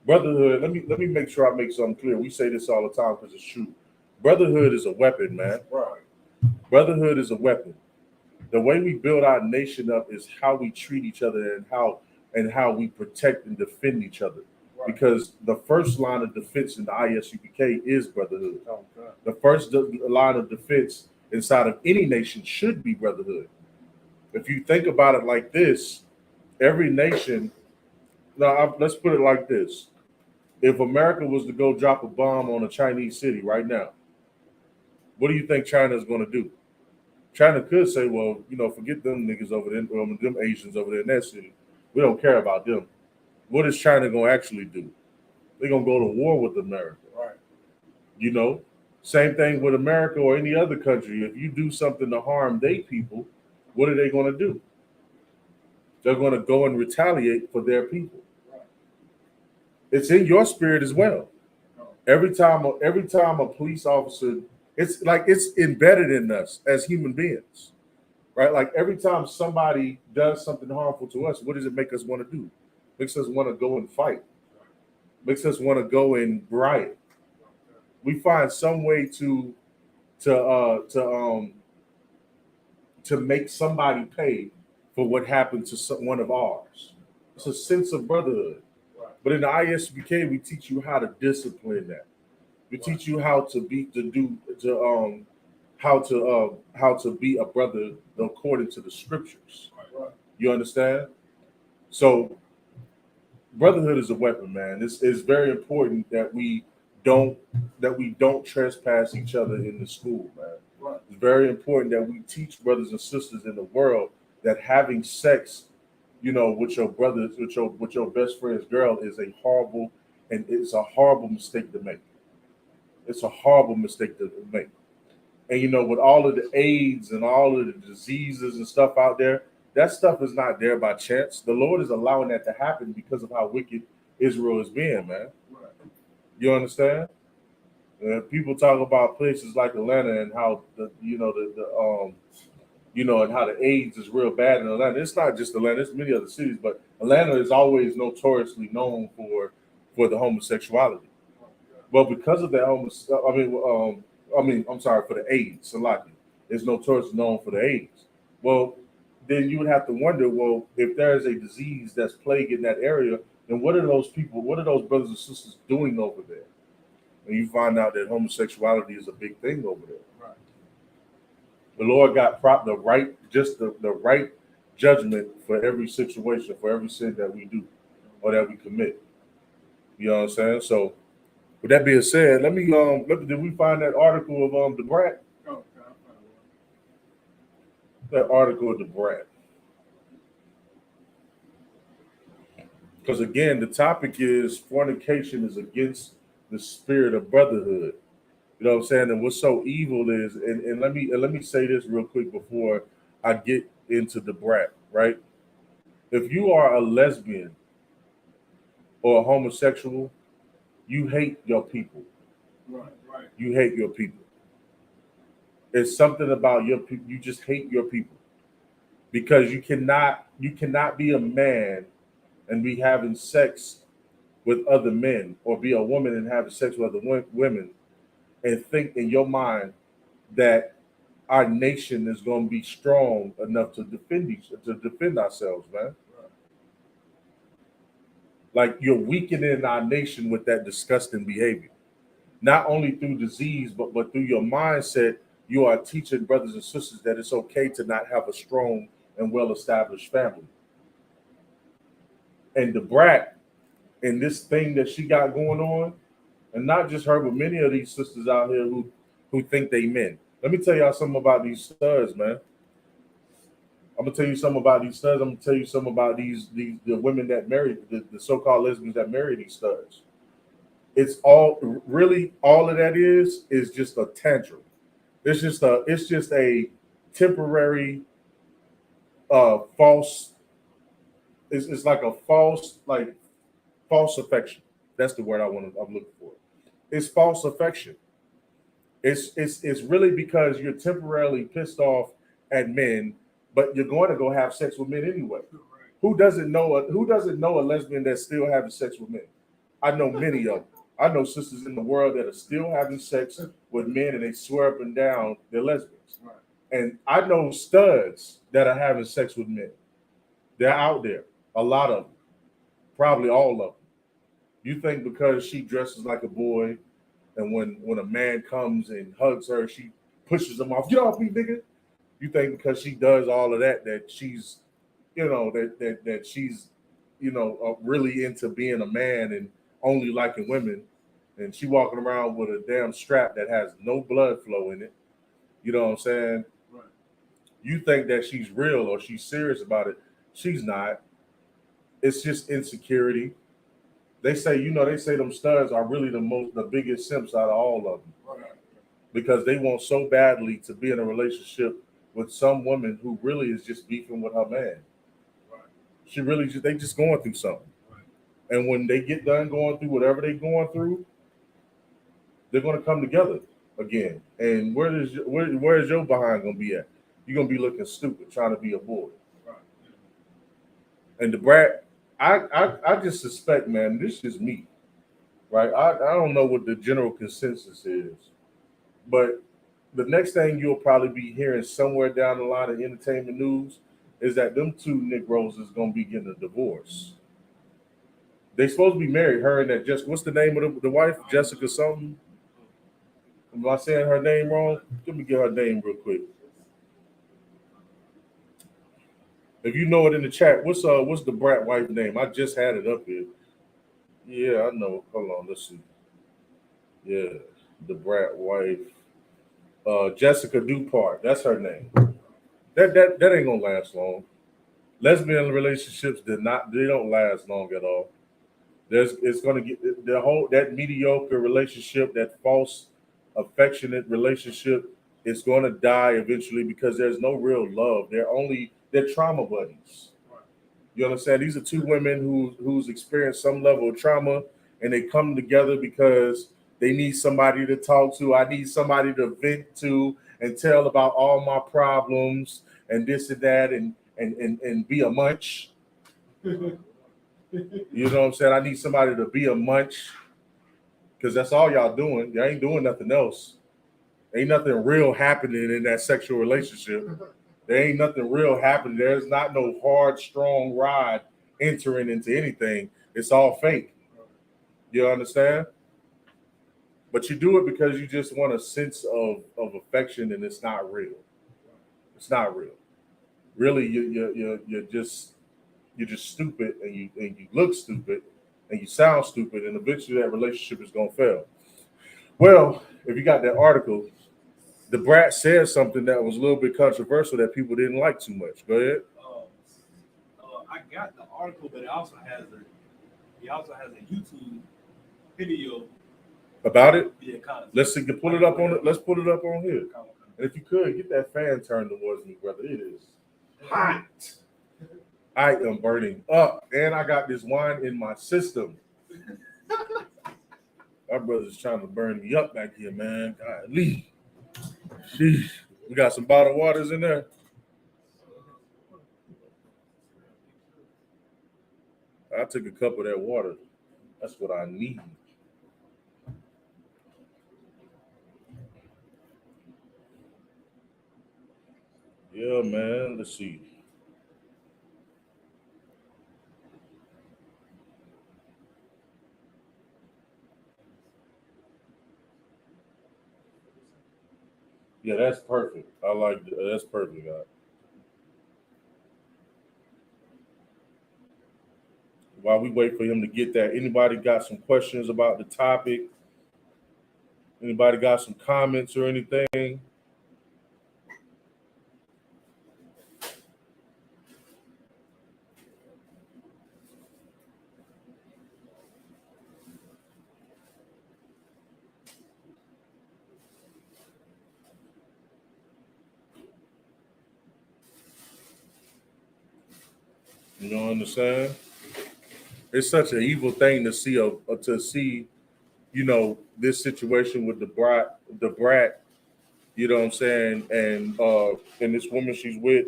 Brotherhood, let me make sure I make something clear. We say this all the time because it's true. Brotherhood is a weapon, man. Right. Brotherhood is a weapon. The way we build our nation up is how we treat each other and how we protect and defend each other. Right. Because the first line of defense in the ISUPK is brotherhood. Okay. The first line of defense inside of any nation should be brotherhood. If you think about it like this, every nation, let's put it like this. If America was to go drop a bomb on a Chinese city right now, what do you think China is going to do? China could say, well, forget them niggas over there, them Asians over there in that city. We don't care about them. What is China going to actually do? They're going to go to war with America. Right. Same thing with America or any other country. If you do something to harm their people, what are they going to do? They're going to go and retaliate for their people. Right. It's in your spirit as well. Every time a police officer, it's like it's embedded in us as human beings, right? Like every time somebody does something harmful to us, what does it make us want to do? Makes us want to go and fight. Makes us want to go and riot. We find some way to make somebody pay for what happened to one of ours. It's a sense of brotherhood. Right. But in the ISBK, we teach you how to discipline that. We teach you how to be a brother according to the scriptures. Right. You understand? So brotherhood is a weapon, man. It's very important that we don't trespass each other in the school, man. Right. It's very important that we teach brothers and sisters in the world that having sex, with your brothers, with your best friend's girl is a horrible mistake to make. It's a horrible mistake to make. And with all of the AIDS and all of the diseases and stuff out there, that stuff is not there by chance. The Lord is allowing that to happen because of how wicked Israel is being, man. Right. You understand? People talk about places like Atlanta and how and how the AIDS is real bad in Atlanta. It's not just Atlanta; it's many other cities, but Atlanta is always notoriously known for the homosexuality. Well, because of that, for the AIDS. Salaki is notoriously known for the AIDS. Well, then you would have to wonder, well, if there is a disease that's plaguing that area, then what are those brothers and sisters doing over there? And you find out that homosexuality is a big thing over there. Right. The Lord got the right judgment for every situation, for every sin that we do or that we commit. You know what I'm saying? So, with that being said, did we find that article of Debrat? Oh, That article of Debrat. Because again, the topic is fornication is against the spirit of brotherhood. You know what I'm saying? And what's so evil is, and let me say this real quick before I get into Debrat, right? If you are a lesbian or a homosexual, you hate your people. Right. You hate your people. It's something about your people. You just hate your people because you cannot be a man and be having sex with other men, or be a woman and having sex with other women, and think in your mind that our nation is going to be strong enough to defend ourselves, man. Like you're weakening our nation with that disgusting behavior. Not only through disease, but through your mindset, you are teaching brothers and sisters that it's okay to not have a strong and well-established family. And Debrat, and this thing that she got going on, and not just her, but many of these sisters out here who think they men. Let me tell y'all something about these studs, man. I'm gonna tell you something about these studs. I'm gonna tell you something about the women that married the so-called lesbians that marry these studs. It's all of that is just a tantrum. It's just a temporary false. It's like a false affection. That's the word I'm looking for. It's false affection. It's really because you're temporarily pissed off at men, but you're going to go have sex with men anyway. Who doesn't know a lesbian that's still having sex with men? I know many of them. I know sisters in the world that are still having sex with men and they swear up and down they're lesbians. Right. And I know studs that are having sex with men. They're out there. A lot of them. Probably all of them. You think because she dresses like a boy and when a man comes and hugs her, she pushes him off. Get off me, nigga. You think because she does all of that she's, that she's, really into being a man and only liking women, and she walking around with a damn strap that has no blood flow in it. You know what I'm saying? Right. You think that she's real or she's serious about it. She's not. It's just insecurity. They say them studs are really the biggest simps out of all of them. Right. Because they want so badly to be in a relationship with some woman who really is just beefing with her man. Right. They just going through something. Right. And when they get done going through whatever they're going through, they're going to come together again. And where is your behind going to be at? You're going to be looking stupid trying to be a boy. Right. And the brat, I just suspect, man, this is me, right? I don't know what the general consensus is, but the next thing you'll probably be hearing somewhere down the line of entertainment news is that them two Negroes is going to be getting a divorce. They supposed to be married, her and that what's the name of the wife? Jessica something? Am I saying her name wrong? Let me get her name real quick. If you know it in the chat, what's the brat wife name? I just had it up here. Yeah, I know. Hold on, let's see. Yeah, the brat wife. Jessica Dupart, that's her name. That ain't gonna last long. Lesbian relationships they don't last long at all. It's gonna get that mediocre relationship, that false affectionate relationship is gonna die eventually because there's no real love. They're trauma buddies. You understand? These are two women who's experienced some level of trauma and they come together because they need somebody to talk to. I need somebody to vent to and tell about all my problems and this and that and be a munch. You know what I'm saying? I need somebody to be a munch because that's all y'all doing. Y'all ain't doing nothing else. Ain't nothing real happening in that sexual relationship. There ain't nothing real happening. There's not no hard, strong ride entering into anything. It's all fake. You understand? But you do it because you just want a sense of affection, and it's not real. It's not real. Really, you're just stupid, and you look stupid, and you sound stupid, and eventually that relationship is gonna fail. Well, if you got that article, the brat said something that was a little bit controversial that people didn't like too much. Go ahead. I got the article, but it also has a YouTube video about it. Yeah, kind of. Let's see. Pull it up on it. Let's put it up on here. And if you could get that fan turned towards me, brother, it is hot. I am burning up, and I got this wine in my system. My brother's trying to burn me up back here, man. Golly. Sheesh. We got some bottled waters in there. I took a cup of that water. That's what I need. Yeah, man. Let's see. Yeah, that's perfect. I like that. That's perfect, guy. While we wait for him to get that, anybody got some questions about the topic? Anybody got some comments or anything? You know what I'm saying? It's such an evil thing to see, this situation with the brat, you know what I'm saying, and this woman she's with,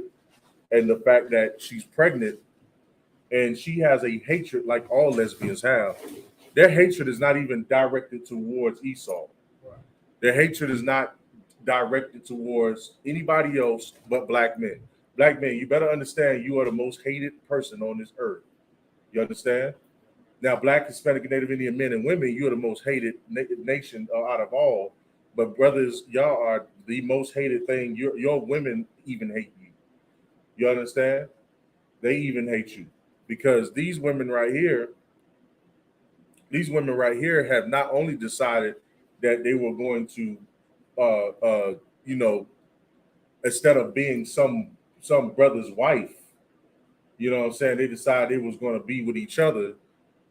and the fact that she's pregnant, and she has a hatred like all lesbians have. Their hatred is not even directed towards Esau. Right. Their hatred is not directed towards anybody else but black men. Black men, you better understand you are the most hated person on this earth. You understand? Now, black, Hispanic, and Native Indian men and women, you're the most hated nation out of all. But brothers, y'all are the most hated thing. Your women even hate you. You understand? They even hate you because these women right here have not only decided that they were going to, instead of being some brother's wife, you know what I'm saying, they decided they was going to be with each other.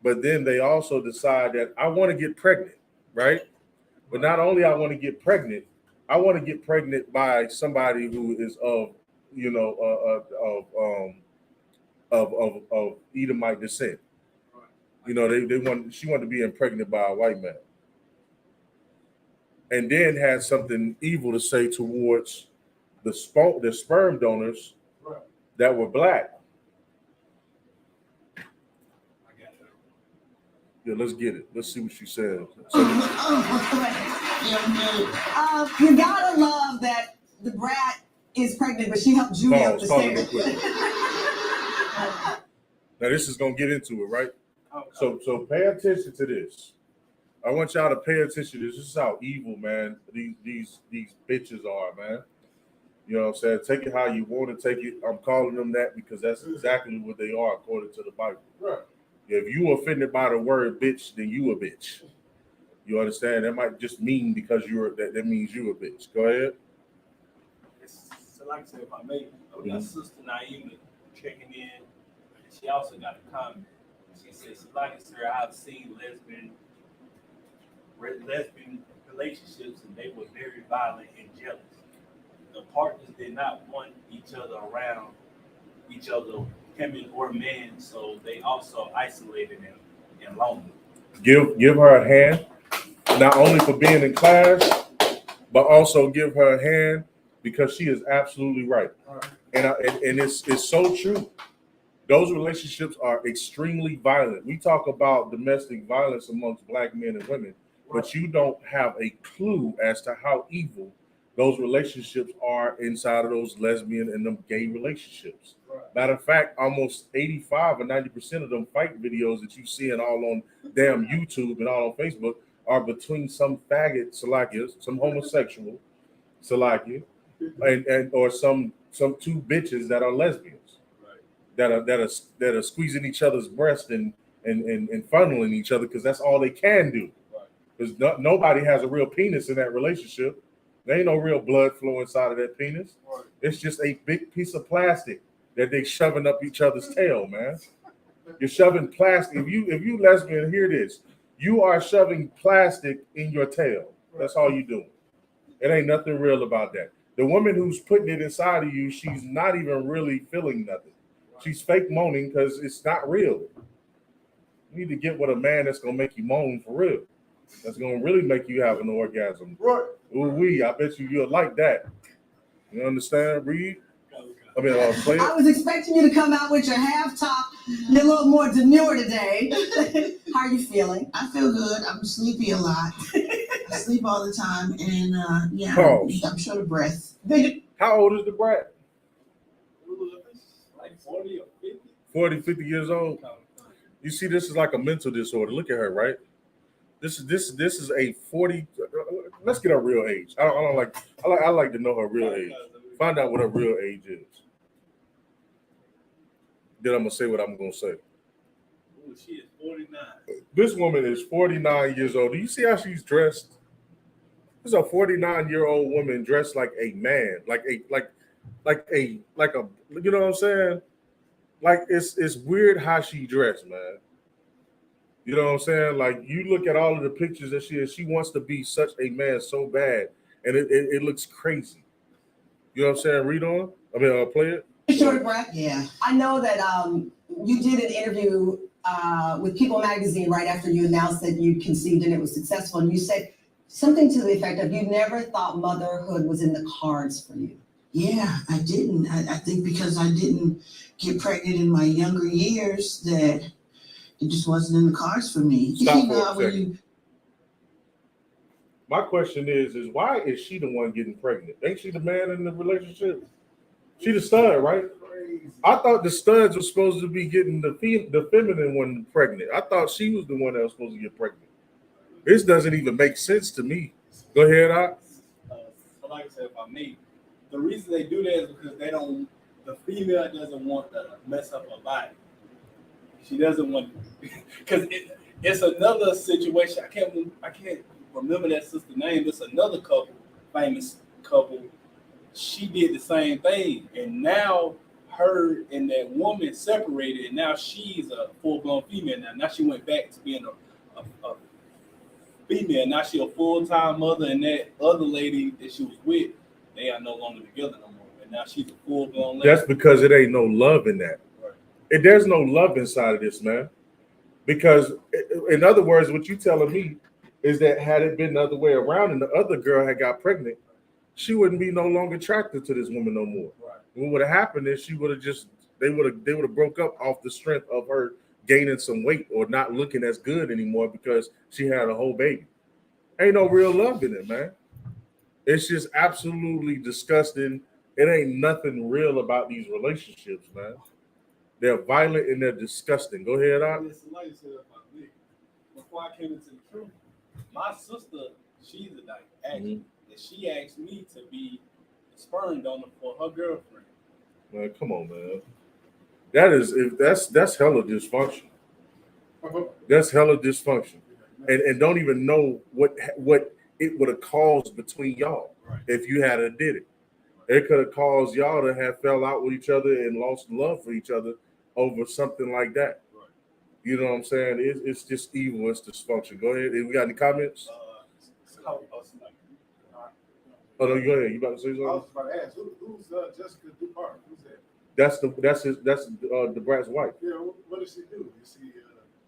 But then they also decide that I want to get pregnant, right? But not only I want to get pregnant, I want to get pregnant by somebody who is of Edomite descent. You know, she wanted to be impregnated by a white man. And then had something evil to say towards the sperm donors that were black. Yeah, let's get it. Let's see what she said. You gotta love that the brat is pregnant, but she helped Judy up the stairs. Now this is gonna get into it, right? So pay attention to this. I want y'all to pay attention to this. This is how evil, man, these bitches are, man. You know what I'm saying? Take it how you want to take it. I'm calling them that because that's exactly what they are according to the Bible. Right. If you offended by the word bitch, then you a bitch. You understand? That might just mean because that means you a bitch. Go ahead. So like I said, if I may, we got Sister Naima checking in, and she also got a comment. She says, like sir, I've seen lesbian relationships, and they were very violent and jealous. The partners did not want each other around each other, women or men, so they also isolated them and lonely. Give her a hand, not only for being in class, but also give her a hand because she is absolutely right. And it's so true. Those relationships are extremely violent. We talk about domestic violence amongst black men and women, but you don't have a clue as to how evil those relationships are inside of those lesbian and them gay relationships. Matter of fact, almost 85 or 90% of them fight videos that you see all on damn YouTube and all on Facebook are between some faggot Salakia, some homosexual Salakia, and or some two bitches that are lesbians, that are squeezing each other's breast and funneling each other because that's all they can do. Because nobody has a real penis in that relationship. There ain't no real blood flow inside of that penis. It's just a big piece of plastic that they shoving up each other's tail, man. You're shoving plastic. If you lesbian, hear this. You are shoving plastic in your tail. That's all you doing. It ain't nothing real about that. The woman who's putting it inside of you, she's not even really feeling nothing. She's fake moaning because it's not real. You need to get with a man that's gonna make you moan for real. That's gonna really make you have an orgasm. Right. Ooh-wee, I bet you'll like that. You understand, Reed? Play it. I was expecting you to come out with your half top. You're a little more demure today. How are you feeling? I feel good. I'm sleepy a lot. I sleep all the time, and I'm short of breath. How old is the brat? Like 40 or 50. 40, 50 years old. You see, this is like a mental disorder. Look at her, right? This is a 40. Let's get her real age. I like to know her real age. Find out what her real age is. Then I'm gonna say what I'm gonna say. Ooh, she is 49. This woman is 49 years old. Do you see how she's dressed? This is a 49-year-old woman dressed like a man, like a you know what I'm saying? Like it's weird how she dressed, man. You know what I'm saying? Like you look at all of the pictures that she wants to be such a man so bad, and it looks crazy. You know what I'm saying? Read on. Play it. Short breath. Yeah. I know that you did an interview with People Magazine right after you announced that you conceived and it was successful, and you said something to the effect of you never thought motherhood was in the cards for you. Yeah, I didn't. I think because I didn't get pregnant in my younger years that, it just wasn't in the cards for me. Stop You know, for a when second. My question is why is she the one getting pregnant? Ain't she the man in the relationship? She the stud, right? I thought the studs were supposed to be getting the feminine one pregnant. I thought she was the one that was supposed to get pregnant. This doesn't even make sense to me. Go ahead, So like I said, if I may, the reason they do that is because the female doesn't want to mess up her body. She doesn't want, because it's another situation. I can't remember that sister's name. It's another couple, famous couple. She did the same thing, and now her and that woman separated, and now she's a full-blown female. Now she went back to being a female. Now she a full-time mother, and that other lady that she was with, they are no longer together no more. And now she's a full-blown lady. That's because it ain't no love in that. Right. There's no love inside of this, man. Because, in other words, what you telling me is that had it been the other way around and the other girl had got pregnant, she wouldn't be no longer attracted to this woman no more. Right. What would have happened is they would have broke up off the strength of her gaining some weight or not looking as good anymore because she had a whole baby. Ain't no real love in it, man. It's just absolutely disgusting. It ain't nothing real about these relationships, man. They're violent and they're disgusting. Go ahead, Like I said about me, before I came into the truth, my sister, she's a dyke, actually. And she asked me to be a sperm donor for her girlfriend. Man, come on, man. That's hella dysfunction. That's hella dysfunction. And don't even know what it would have caused between y'all if you had did it. It could have caused y'all to have fell out with each other and lost love for each other over something like that. Right. You know what I'm saying? It's just evil. It's dysfunction. Go ahead. We got any comments? Oh no, go ahead. You about to say something? I was about to ask, who's Jessica Dupart? Who's that? That's the brat's wife. Yeah, what does she do?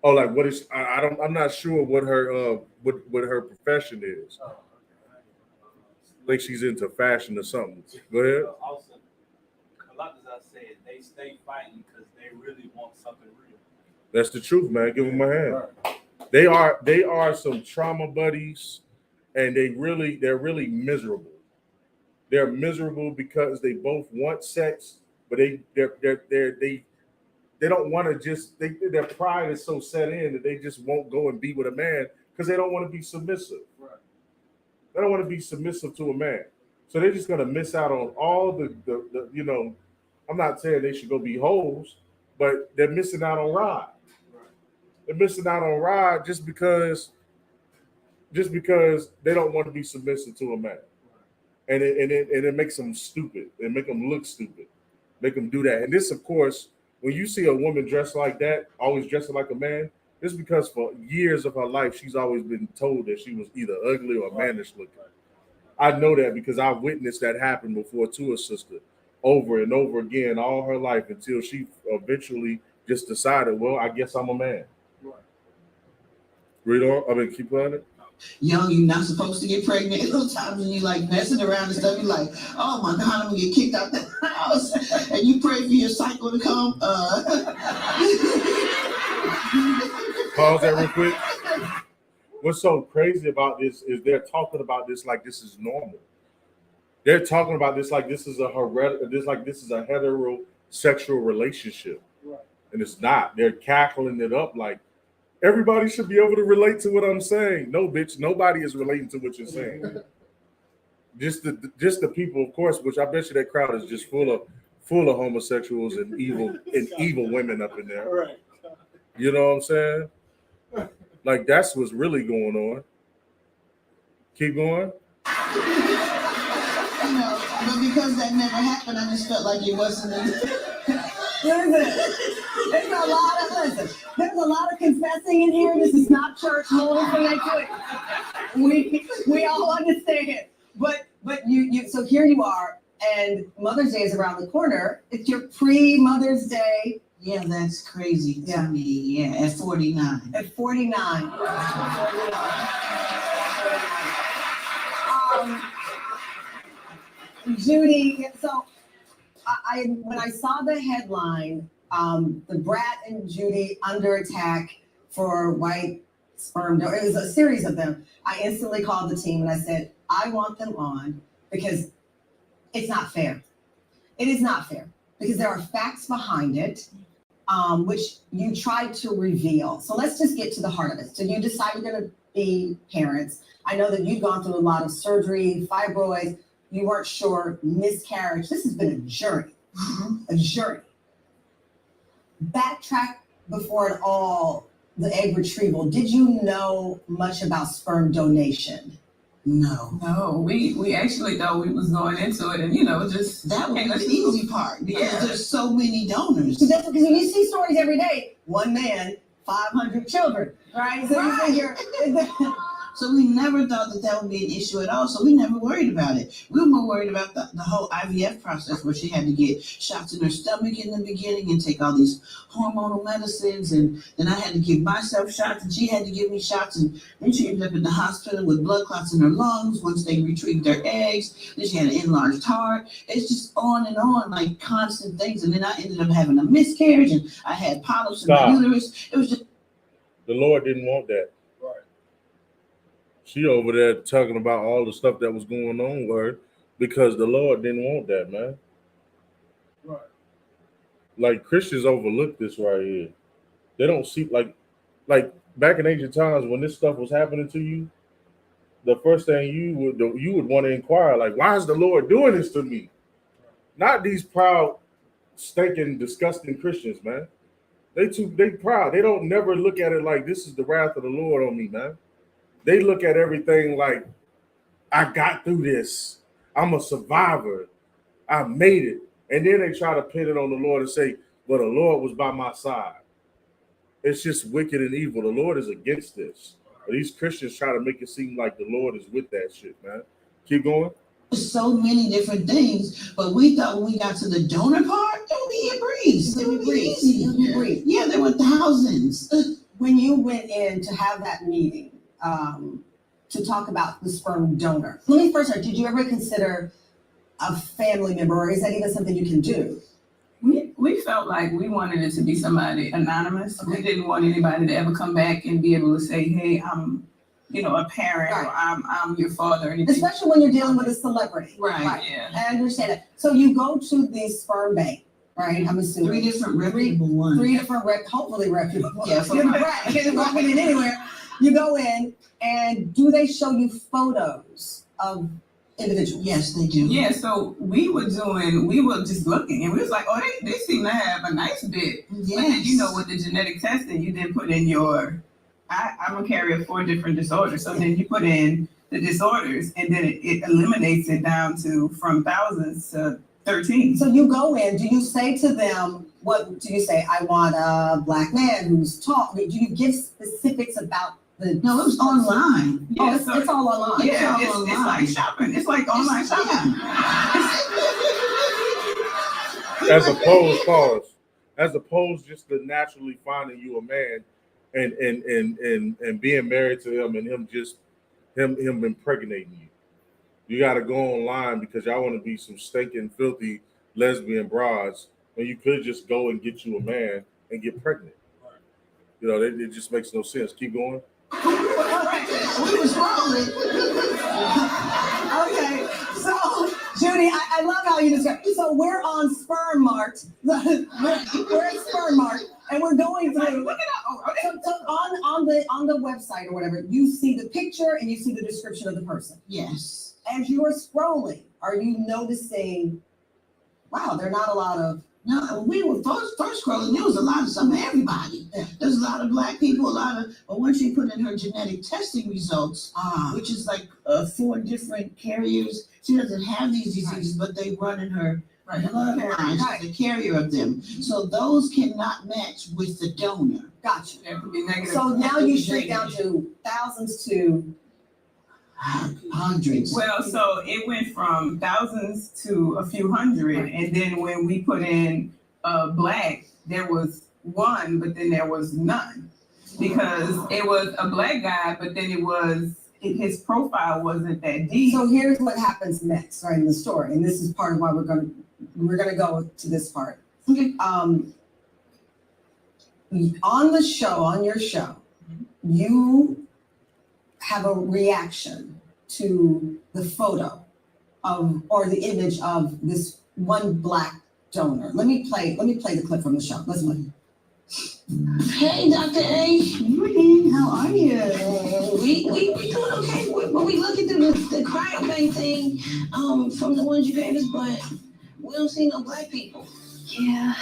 Oh, like what is? I'm not sure what her what her profession is. Oh, okay. I think she's into fashion or something. Go ahead. Also, like I said, they stay fighting because they really want something real. That's the truth, man. Give them a hand. Right. They are some trauma buddies, and they're really miserable. They're miserable because they both want sex, but they don't want to just their pride is so set in that they just won't go and be with a man because they don't want to be submissive. Right. They don't want to be submissive to a man. So they're just gonna miss out on all the you know, I'm not saying they should go be hoes, but they're missing out on ride. Right. They're missing out on ride just because they don't want to be submissive to a man. And it makes them stupid. It make them look stupid. Make them do that. And this, of course, when you see a woman dressed like that, always dressing like a man, it's because for years of her life, she's always been told that she was either ugly or mannish looking. I know that because I witnessed that happen before to a sister over and over again all her life until she eventually just decided, well, I guess I'm a man. Right. Read on. I mean, keep on it. Young, you're not supposed to get pregnant. Little times when you like messing around and stuff, you're like, oh my God, I'm gonna get kicked out the house. And you pray for your cycle to come. Pause that real quick. What's so crazy about this is they're talking about this like this is normal. They're talking about this like this is a heterosexual relationship. Right. And it's not. They're cackling it up like everybody should be able to relate to what I'm saying. No, bitch, nobody is relating to what you're saying. just the people, of course, which I bet you that crowd is just full of homosexuals and evil women up in there. Right. You know what I'm saying? Like that's what's really going on. Keep going. But because that never happened, I just felt like it wasn't. There's a lot of confessing in here. This is not church. No information. We all understand. But you so here you are, and Mother's Day is around the corner. It's your pre-Mother's Day. Yeah, that's crazy to me. Yeah, at 49. At 49. Judy, so I when I saw the headline the Brat and Judy under attack for white sperm donor. It was a series of them. I instantly called the team and I said, I want them on because it's not fair. It is not fair because there are facts behind it, which you tried to reveal. So let's just get to the heart of it. So you decided you're going to be parents. I know that you've gone through a lot of surgery, fibroids. You weren't sure, miscarriage. This has been a journey, a journey. Backtrack before it all, the egg retrieval. Did you know much about sperm donation? No, we actually thought we was going into it, and just that was the easy part because there's so many donors. So that's because you see stories every day. One man, 500 children, right? So you figure. So we never thought that would be an issue at all. So we never worried about it. We were more worried about the whole IVF process where she had to get shots in her stomach in the beginning and take all these hormonal medicines. And then I had to give myself shots and she had to give me shots. And then she ended up in the hospital with blood clots in her lungs once they retrieved their eggs. Then she had an enlarged heart. It's just on and on, like constant things. And then I ended up having a miscarriage and I had polyps in my uterus. It was just. The Lord didn't want that. She over there talking about all the stuff that was going on with her because the Lord didn't want that, man. Right. Like Christians overlook this right here. They don't see like back in ancient times when this stuff was happening to you, the first thing you would want to inquire, like, why is the Lord doing this to me? Not these proud, stinking, disgusting Christians, man. They proud. They don't never look at it like this is the wrath of the Lord on me, man. They look at everything like, I got through this. I'm a survivor. I made it. And then they try to pin it on the Lord and say, well, the Lord was by my side. It's just wicked and evil. The Lord is against this. But these Christians try to make it seem like the Lord is with that shit, man. Keep going. So many different things, but we thought when we got to the donor part, it would be a breeze. It would be easy. Yeah, there were thousands. When you went in to have that meeting, to talk about the sperm donor. Let me first ask, did you ever consider a family member, or is that even something you can do? We felt like we wanted it to be somebody anonymous. Okay. We didn't want anybody to ever come back and be able to say, hey, I'm a parent, right, or I'm your father, or anything. Especially when you're dealing with a celebrity. Right. Yeah. I understand that. So you go to the sperm bank, right? I'm assuming. 3 different reputable ones. 3 different hopefully reputable. Yeah, you're right. You can't walk in anywhere. You go in, and do they show you photos of individuals? Yes, they do. Yeah, so we were just looking, and we was like, oh, they seem to have a nice bit. Yes. But then, with the genetic testing, you then put in I'm a carrier of 4 different disorders. So then you put in the disorders, and then it eliminates it down to from thousands to 13. So you go in, do you say to them, what do you say? I want a black man who's tall. Do you give specifics about No, it was online. Yeah, it's all online. Yeah, it's like shopping. It's like online shopping. As opposed just to naturally finding you a man and being married to him and him impregnating you. You got to go online because y'all want to be some stinking, filthy lesbian broads, when you could just go and get you a man and get pregnant. It just makes no sense. Keep going. We was rolling. Okay, so Judy, I love how you describe. So we're on Sperm Mart. we're at Sperm Mart, and we're going through. Look it up. So on the website or whatever, you see the picture and you see the description of the person. Yes. As you are scrolling, are you noticing? Wow, there are not a lot of. No, we were first scrolling. There was a lot of some of everybody. There's a lot of black people, but once you put in her genetic testing results, which is like 4 different carriers, she doesn't have these diseases, but they run in her bloodline. She's the carrier of them. So those cannot match with the donor. Gotcha. That could be negative. So now you shrink down to thousands to hundreds. Well, so it went from thousands to a few hundred, and then when we put in black, there was 1, but then there was none, because it was a black guy, but then his profile wasn't that deep. So here's what happens next, right, in the story, and this is part of why we're gonna go to this part. Okay. on the show, on your show, you have a reaction to the photo of or the image of this one Black donor. Let me play the clip from the show. Let's play. Hey, Dr. A. Morning. How are you? We doing okay. But we looking through the cryobank thing from the ones you gave us, but we don't see no Black people. Yeah,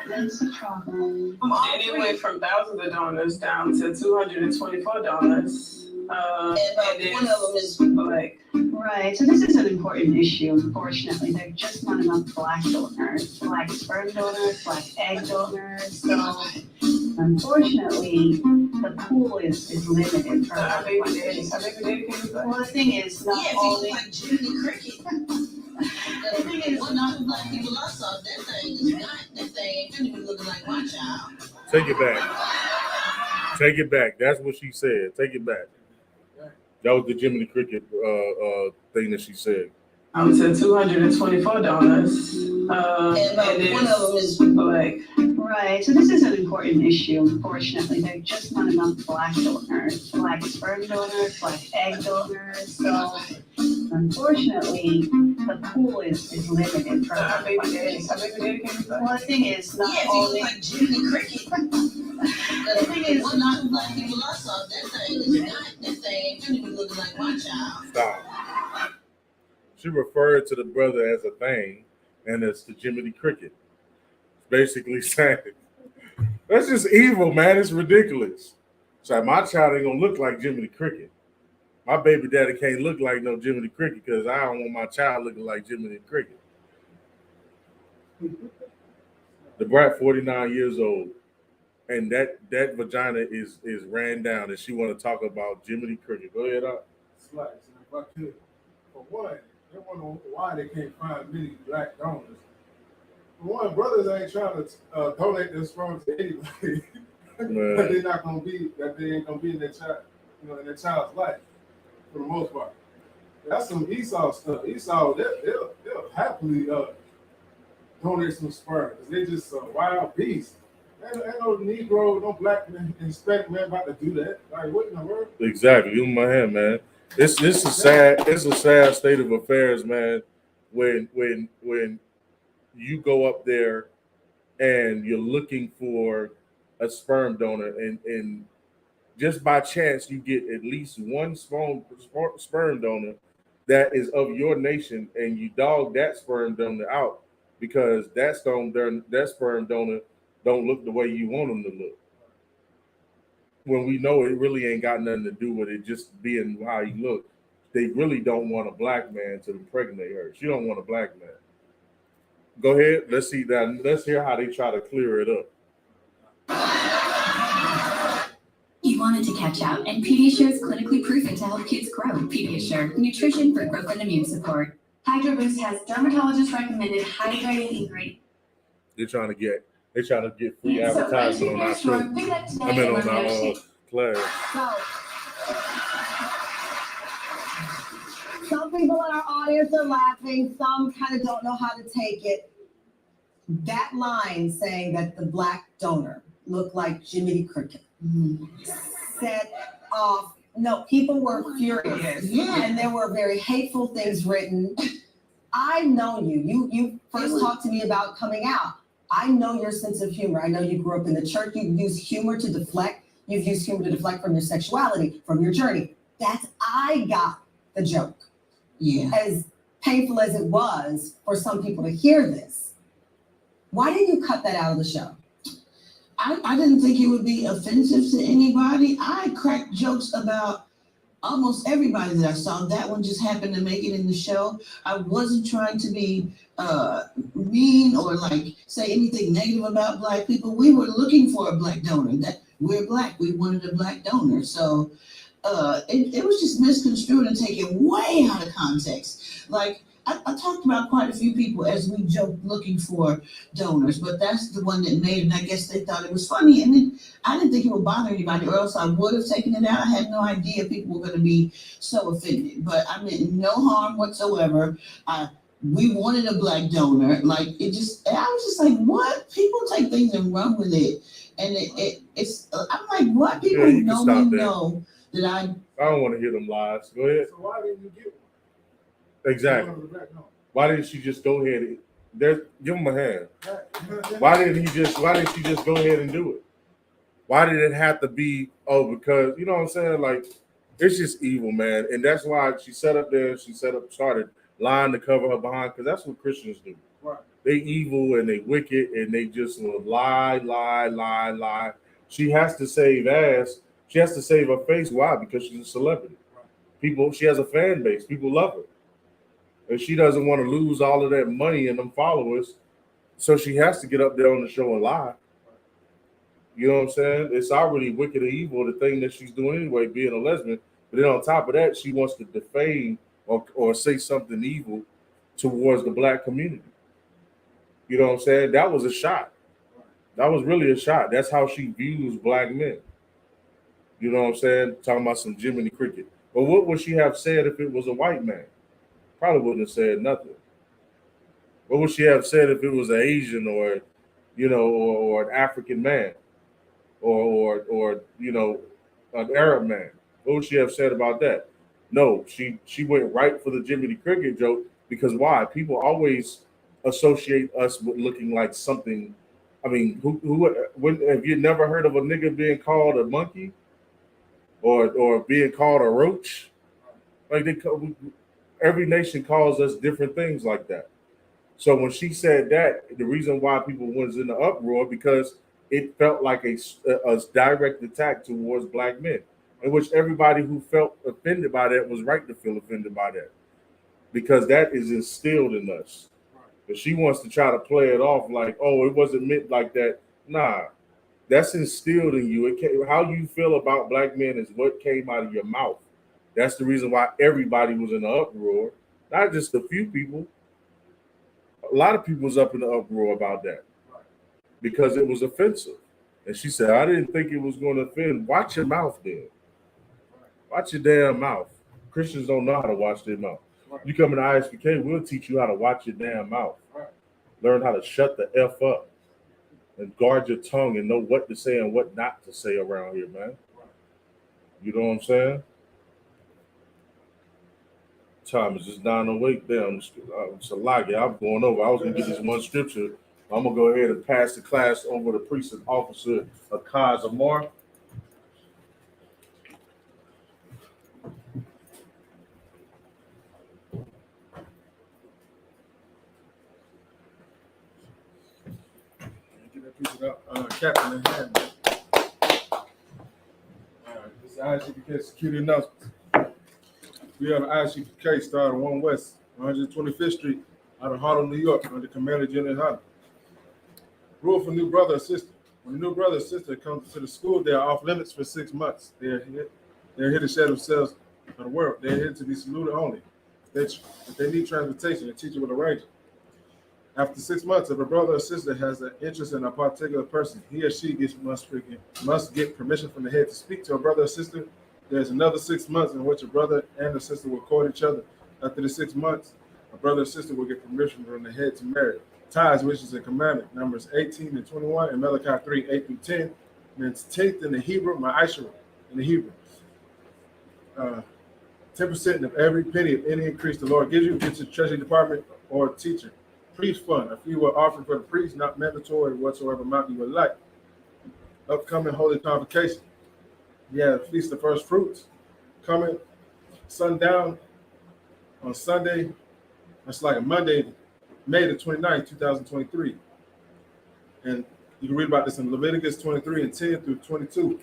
that's a problem. And it went from thousands of donors down to 224 donors. And one of them is Black. Right, so this is an important issue. Unfortunately, there are just not enough Black donors, Black sperm donors, Black egg donors. So unfortunately, the pool is limited for Our baby daddy came Well, Black. the thing is, not if all you look like Jiminy Cricket. The thing is, one of the Black people I saw, that thing is not, that thing ain't gonna be looking like my child. Take it back. Take it back. That's what she said. Take it back. That was the Jiminy Cricket thing that she said. To 224 donors. And one of them is Black. Right, so this is an important issue. Unfortunately, there are just not enough Black donors, Black sperm donors, Black egg donors. So unfortunately, the pool is limited for Our baby daddy came Black. Well, the thing is, not if you all look like Jiminy Cricket. The thing is, one of the Black people I saw, that thing is not, that thing ain't gonna be looking like my child. Stop. She referred to the brother as a thing, and it's the Jiminy Cricket. Basically saying, that's just evil, man. It's ridiculous. So my child ain't gonna look like Jiminy Cricket. My baby daddy can't look like no Jiminy Cricket because I don't want my child looking like Jiminy Cricket. The brat 49 years old, and that vagina is ran down, and she want to talk about Jiminy Cricket. Go ahead, up. Slice. And if I could, for one, they wonder why they can't find many Black donors. For one, brothers ain't trying to donate their sperm to anybody. that they're not gonna be, that they ain't gonna be in their child, in their child's life, for the most part. That's some Esau stuff. Esau, they'll happily donate some sperm because they just wild beasts. Ain't no Negro, no Black man, Hispanic man about to do that. Like, what in the world? Exactly. You in my hand, man. It's a sad state of affairs, man. When you go up there and you're looking for a sperm donor, and just by chance you get at least one sperm donor that is of your nation, and you dog that sperm donor out because that sperm donor don't look the way you want them to look. When we know it really ain't got nothing to do with it just being how you look. They really don't want a Black man to impregnate her. She don't want a Black man. Go ahead. Let's see that. Let's hear how they try to clear it up. You wanted to catch up, and Pediasure is clinically proven to help kids grow. Pediasure, nutrition for growth and immune support. Hydro Boost has dermatologist recommended hydrating ingredients. They're trying to get free advertising on our show. I mean on our class. Some people in our audience are laughing. Some kind of don't know how to take it. That line saying that the Black donor looked like Jiminy Cricket set off. No, people were furious. Yeah. And there were very hateful things written. I know you. You first talked to me about coming out. I know your sense of humor. I know you grew up in the church. You use humor to deflect. You've used humor to deflect from your sexuality, from your journey. I got the joke. Yeah. As painful as it was for some people to hear this, why didn't you cut that out of the show? I didn't think it would be offensive to anybody. I cracked jokes about almost everybody that I saw. That one just happened to make it in the show. I wasn't trying to be mean or like say anything negative about Black people. We were looking for a Black donor. That we're Black. We wanted a Black donor. So it was just misconstrued and taken way out of context. Like I talked about quite a few people as we joked looking for donors, but that's the one that made it. And I guess they thought it was funny. And then I didn't think it would bother anybody, or else I would have taken it out. I had no idea people were going to be so offended. But I meant no harm whatsoever. We wanted a Black donor. Like I was just like, what? People take things and run with it. And it's I'm like, what? People Yeah, you can know stop me that. know that I don't want to hear them lies. Go ahead. So why didn't you get one? Exactly. Why didn't she just go ahead and give him a hand? Why didn't she just go ahead and do it? Why did it have to be, because you know what I'm saying? Like, it's just evil, man. And that's why she sat up there and started lying to cover her behind, because that's what Christians do. Right. They evil and they wicked and they just will lie. She has to save ass. She has to save her face. Why? Because she's a celebrity. She has a fan base. People love her. And she doesn't want to lose all of that money and them followers. So she has to get up there on the show and lie. You know what I'm saying? It's already wicked and evil, the thing that she's doing anyway, being a lesbian. But then on top of that, she wants to defame or say something evil towards the black community. You know what I'm saying? That was a shot. That was really a shot. That's how she views black men. You know what I'm saying? Talking about some Jiminy Cricket. But what would she have said if it was a white man? Probably wouldn't have said nothing. What would she have said if it was an Asian or an African man or an Arab man? What would she have said about that? No, she went right for the Jiminy Cricket joke, because why? People always associate us with looking like something. I mean, have you never heard of a nigga being called a monkey or being called a roach? Like every nation calls us different things like that. So when she said that, the reason why people was in the uproar, because it felt like a direct attack towards black men, in which everybody who felt offended by that was right to feel offended by that, because that is instilled in us. But she wants to try to play it off like, oh, it wasn't meant like that. Nah, that's instilled in you. How you feel about black men is what came out of your mouth. That's the reason why everybody was in the uproar, not just a few people. A lot of people was up in the uproar about that because it was offensive. And she said, I didn't think it was going to offend. Watch your mouth then. Watch your damn mouth. Christians don't know how to watch their mouth. You come in the ISPK, we'll teach you how to watch your damn mouth. Learn how to shut the F up and guard your tongue and know what to say and what not to say around here, man. You know what I'm saying? Time is just 9:08 down. It's a lot. Yeah, I'm going over. I was going to get this one scripture. I'm going to go ahead and pass the class over to Precinct Officer Akaz Amar. Captain in hand. This is ISPK security announcements. We have an ISPK started 1 West, 125th Street, out of Harlem, New York, under Commander General Hunter. Rule for new brother or sister. When a new brother or sister comes to the school, they are off limits for 6 months. They're here to share themselves for the world. They're here to be saluted only. If they need transportation, the teacher will arrange it. After 6 months, if a brother or sister has an interest in a particular person, he or she must get permission from the head to speak to a brother or sister. There's another 6 months in which a brother and a sister will court each other. After the 6 months, a brother or sister will get permission from the head to marry. Ties, which is a commandment, Numbers 18 and 21, and Malachi 3, 8 through 10. And it's 10th in the Hebrew, Ma'ashara in the Hebrew. 10% of every penny of any increase the Lord gives you gets to the Treasury Department or teacher. Priest fund, a fee will offer for the priest, not mandatory whatsoever amount you would like. Upcoming Holy Convocation. Yeah, Feast of First Fruits coming sundown on Sunday. That's like a Monday, May the 29th, 2023. And you can read about this in Leviticus 23 and 10 through 22.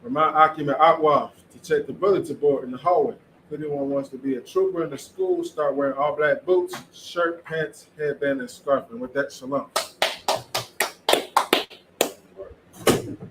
Remind Akim and Akwa to check the bulletin board in the hallway. If anyone wants to be a trooper in the school, start wearing all black boots, shirt, pants, headband, and scarf. And with that, shalom.